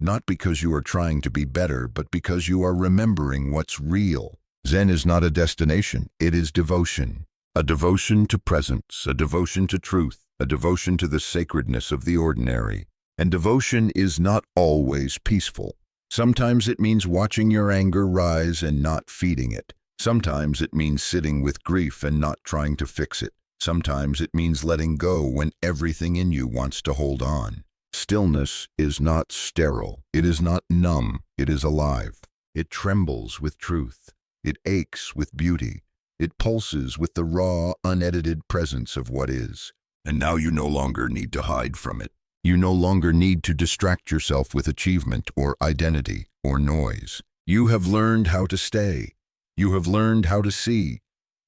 Not because you are trying to be better, but because you are remembering what's real. Zen is not a destination, it is devotion. A devotion to presence, a devotion to truth, a devotion to the sacredness of the ordinary. And devotion is not always peaceful. Sometimes it means watching your anger rise and not feeding it. Sometimes it means sitting with grief and not trying to fix it. Sometimes it means letting go when everything in you wants to hold on. Stillness is not sterile. It is not numb. It is alive. It trembles with truth. It aches with beauty. It pulses with the raw, unedited presence of what is. And now you no longer need to hide from it. You no longer need to distract yourself with achievement or identity or noise. You have learned how to stay. You have learned how to see.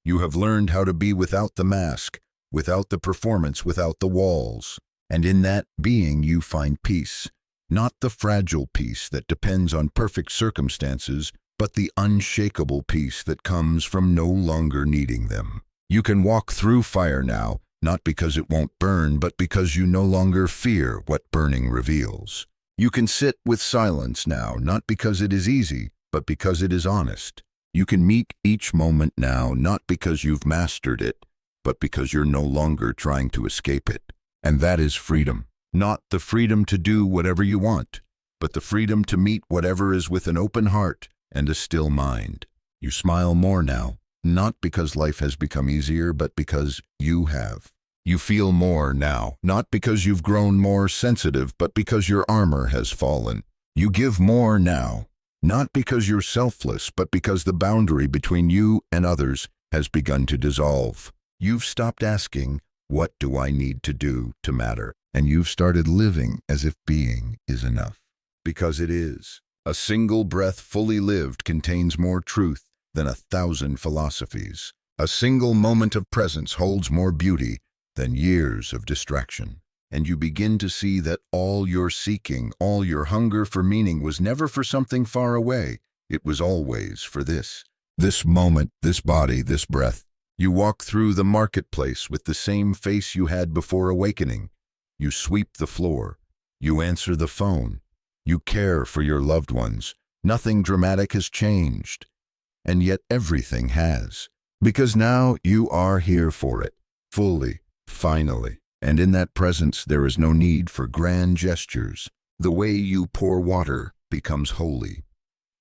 You have learned how to be without the mask, without the performance, without the walls. And in that being you find peace. Not the fragile peace that depends on perfect circumstances, but the unshakable peace that comes from no longer needing them. You can walk through fire now, not because it won't burn, but because you no longer fear what burning reveals. You can sit with silence now, not because it is easy, but because it is honest. You can meet each moment now, not because you've mastered it, but because you're no longer trying to escape it. And that is freedom. Not the freedom to do whatever you want, but the freedom to meet whatever is with an open heart and a still mind. You smile more now, not because life has become easier, but because you have. You feel more now, not because you've grown more sensitive, but because your armor has fallen. You give more now, not because you're selfless, but because the boundary between you and others has begun to dissolve. You've stopped asking, what do I need to do to matter? And you've started living as if being is enough. Because it is. A single breath fully lived contains more truth than 1,000 philosophies. A single moment of presence holds more beauty than years of distraction. And you begin to see that all your seeking, all your hunger for meaning was never for something far away. It was always for this. This moment, this body, this breath. You walk through the marketplace with the same face you had before awakening. You sweep the floor. You answer the phone. You care for your loved ones. Nothing dramatic has changed. And yet everything has. Because now you are here for it. Fully, finally. And in that presence there is no need for grand gestures. The way you pour water becomes holy.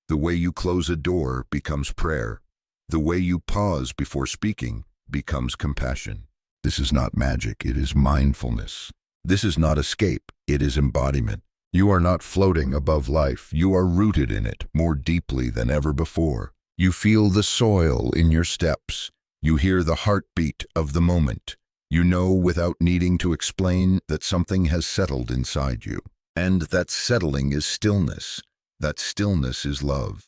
The way you close a door becomes prayer. The way you pause before speaking becomes compassion. This is not magic, it is mindfulness. This is not escape, it is embodiment. You are not floating above life, you are rooted in it more deeply than ever before. You feel the soil in your steps. You hear the heartbeat of the moment. You know without needing to explain that something has settled inside you. And that settling is stillness. That stillness is love.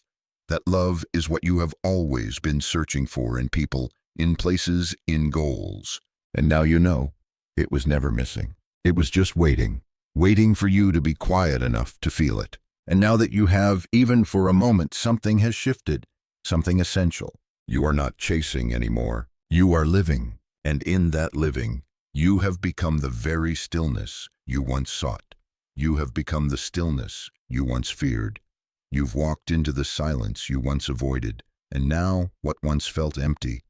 That love is what you have always been searching for in people, in places, in goals. And now you know, it was never missing. It was just waiting. Waiting for you to be quiet enough to feel it. And now that you have, even for a moment, something has shifted. Something essential. You are not chasing anymore. You are living. And in that living, you have become the very stillness you once sought. You have become the stillness you once feared. You've walked into the silence you once avoided, and now what once felt empty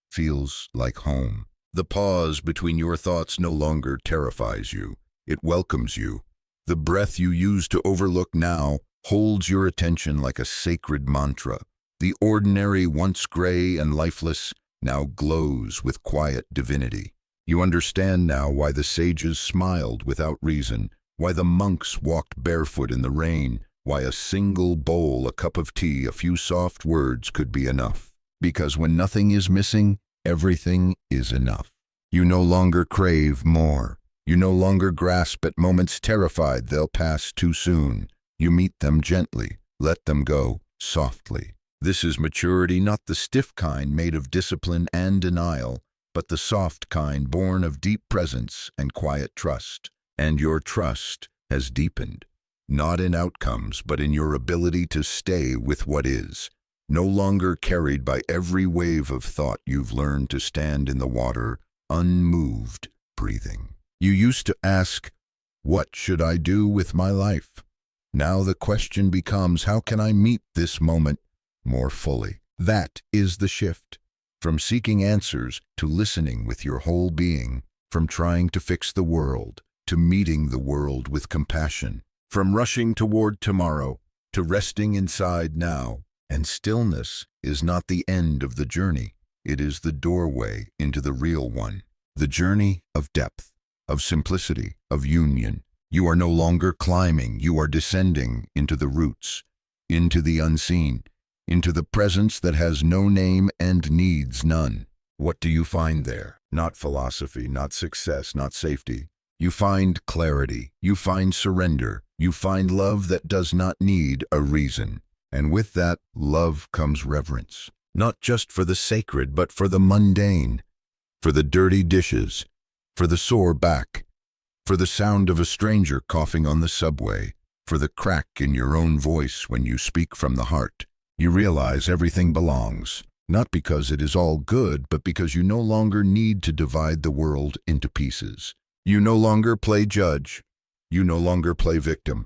feels like home. The pause between your thoughts no longer terrifies you. It welcomes you. The breath you used to overlook now holds your attention like a sacred mantra. The ordinary, once gray and lifeless, now glows with quiet divinity. You understand now why the sages smiled without reason, why the monks walked barefoot in the rain, why a single bowl, a cup of tea, a few soft words could be enough. Because when nothing is missing, everything is enough. You no longer crave more. You no longer grasp at moments terrified they'll pass too soon. You meet them gently, let them go softly. This is maturity, not the stiff kind made of discipline and denial, but the soft kind born of deep presence and quiet trust. And your trust has deepened, not in outcomes, but in your ability to stay with what is. No longer carried by every wave of thought, you've learned to stand in the water, unmoved, breathing. You used to ask, what should I do with my life? Now the question becomes, how can I meet this moment more fully? That is the shift. From seeking answers to listening with your whole being, from trying to fix the world to meeting the world with compassion, from rushing toward tomorrow to resting inside now. And stillness is not the end of the journey. It is the doorway into the real one, the journey of depth, of simplicity, of union. You are no longer climbing, you are descending into the roots, into the unseen, into the presence that has no name and needs none. What do you find there? Not philosophy, not success, not safety. You find clarity, you find surrender, you find love that does not need a reason. And with that love comes reverence, not just for the sacred, but for the mundane, for the dirty dishes, for the sore back, for the sound of a stranger coughing on the subway, for the crack in your own voice when you speak from the heart. You realize everything belongs, not because it is all good, but because you no longer need to divide the world into pieces. You no longer play judge. You no longer play victim.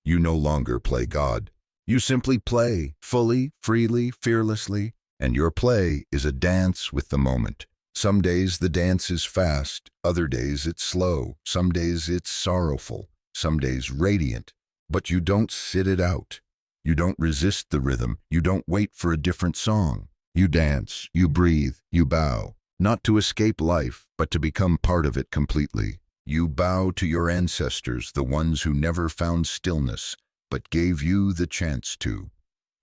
You no longer play God. You simply play, fully, freely, fearlessly, and your play is a dance with the moment. Some days the dance is fast, other days it's slow, some days it's sorrowful, some days radiant, but you don't sit it out. You don't resist the rhythm, you don't wait for a different song. You dance, you breathe, you bow, not to escape life, but to become part of it completely. You bow to your ancestors, the ones who never found stillness, but gave you the chance to.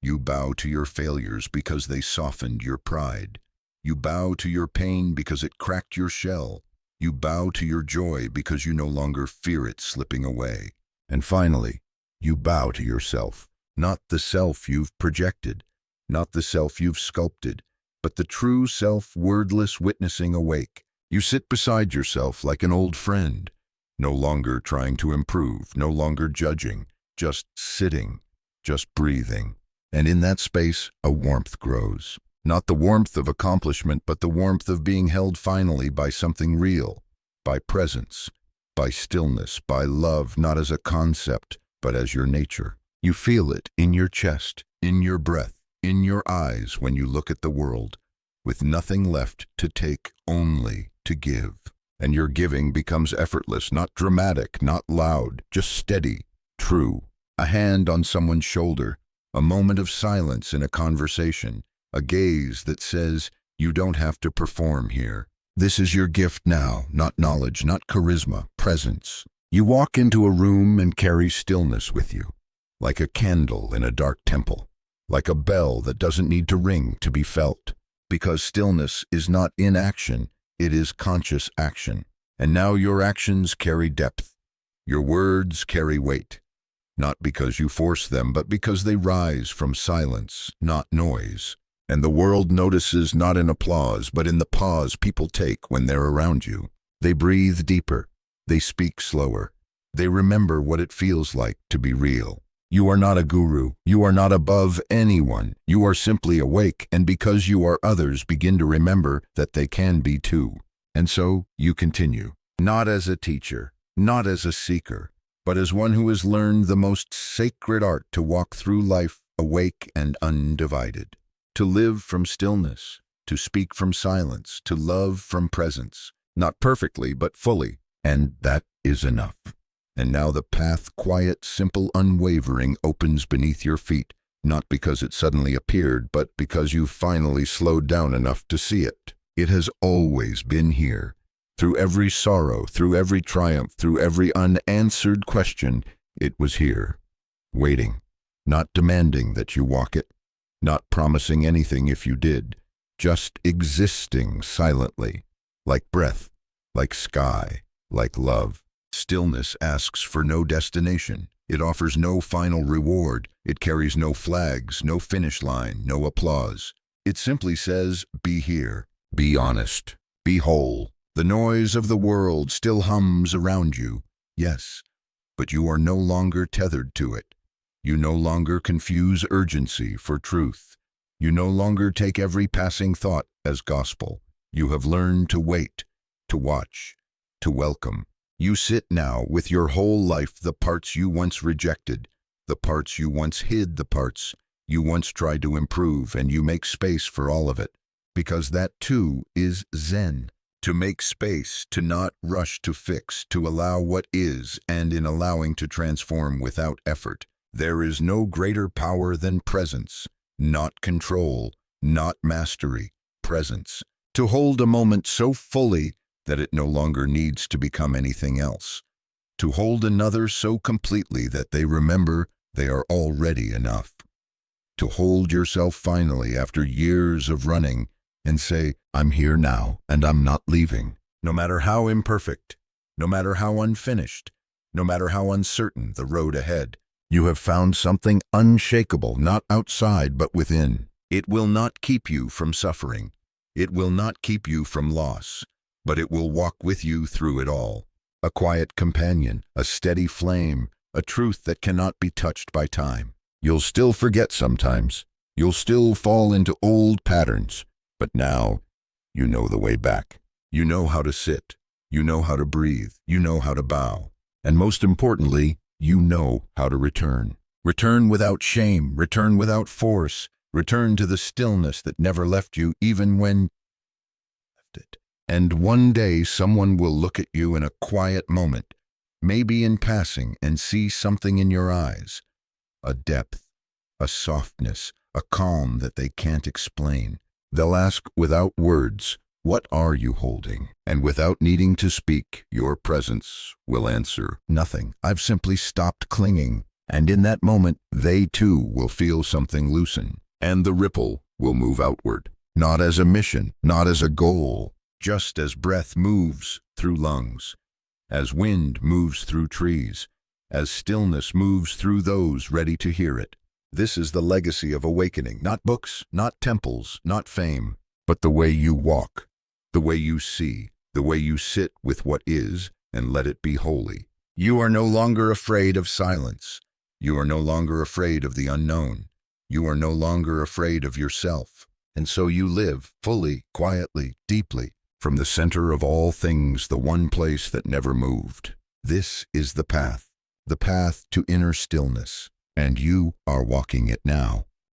You bow to your failures because they softened your pride. You bow to your pain because it cracked your shell. You bow to your joy because you no longer fear it slipping away. And finally, you bow to yourself, not the self you've projected, not the self you've sculpted, but the true self, wordless, witnessing awake. You sit beside yourself like an old friend, no longer trying to improve, no longer judging, just sitting, just breathing. And in that space, a warmth grows. Not the warmth of accomplishment, but the warmth of being held finally by something real, by presence, by stillness, by love, not as a concept, but as your nature. You feel it in your chest, in your breath, in your eyes when you look at the world, with nothing left to take, only to give. And your giving becomes effortless, not dramatic, not loud, just steady, true. A hand on someone's shoulder, a moment of silence in a conversation, a gaze that says, you don't have to perform here. This is your gift now, not knowledge, not charisma, presence. You walk into a room and carry stillness with you, like a candle in a dark temple, like a bell that doesn't need to ring to be felt. Because stillness is not inaction, it is conscious action. And now your actions carry depth. Your words carry weight. Not because you force them, but because they rise from silence, not noise. And the world notices not in applause, but in the pause people take when they're around you. They breathe deeper. They speak slower. They remember what it feels like to be real. You are not a guru. You are not above anyone. You are simply awake, and because you are, others begin to remember that they can be too. And so you continue, not as a teacher, not as a seeker, but as one who has learned the most sacred art to walk through life awake and undivided, to live from stillness, to speak from silence, to love from presence, not perfectly, but fully, and that is enough. And now the path, quiet, simple, unwavering, opens beneath your feet, not because it suddenly appeared, but because you finally slowed down enough to see it. It has always been here. Through every sorrow, through every triumph, through every unanswered question, it was here, waiting, not demanding that you walk it, not promising anything if you did, just existing silently, like breath, like sky, like love. Stillness asks for no destination. It offers no final reward. It carries no flags, no finish line, no applause. It simply says, be here, be honest, be whole. The noise of the world still hums around you, yes, but you are no longer tethered to it. You no longer confuse urgency for truth. You no longer take every passing thought as gospel. You have learned to wait, to watch, to welcome. You sit now with your whole life, the parts you once rejected, the parts you once hid, the parts you once tried to improve, and you make space for all of it, because that too is Zen. To make space, to not rush to fix, to allow what is, and in allowing to transform without effort. There is no greater power than presence, not control, not mastery, presence. To hold a moment so fully that it no longer needs to become anything else. To hold another so completely that they remember they are already enough. To hold yourself finally after years of running and say, I'm here now and I'm not leaving. No matter how imperfect, no matter how unfinished, no matter how uncertain the road ahead, you have found something unshakable, not outside but within. It will not keep you from suffering. It will not keep you from loss, but it will walk with you through it all. A quiet companion, a steady flame, a truth that cannot be touched by time. You'll still forget sometimes. You'll still fall into old patterns. But now, you know the way back. You know how to sit. You know how to breathe. You know how to bow. And most importantly, you know how to return. Return without shame. Return without force. Return to the stillness that never left you, even when left it. And one day someone will look at you in a quiet moment, maybe in passing, and see something in your eyes. A depth, a softness, a calm that they can't explain. They'll ask without words, what are you holding? And without needing to speak, your presence will answer, nothing. I've simply stopped clinging. And in that moment, they too will feel something loosen. And the ripple will move outward. Not as a mission, not as a goal. Just as breath moves through lungs, as wind moves through trees, as stillness moves through those ready to hear it. This is the legacy of awakening, not books, not temples, not fame, but the way you walk, the way you see, the way you sit with what is and let it be holy. You are no longer afraid of silence. You are no longer afraid of the unknown. You are no longer afraid of yourself. And so you live fully, quietly, deeply, from the center of all things, the one place that never moved. This is the path to inner stillness, and you are walking it now.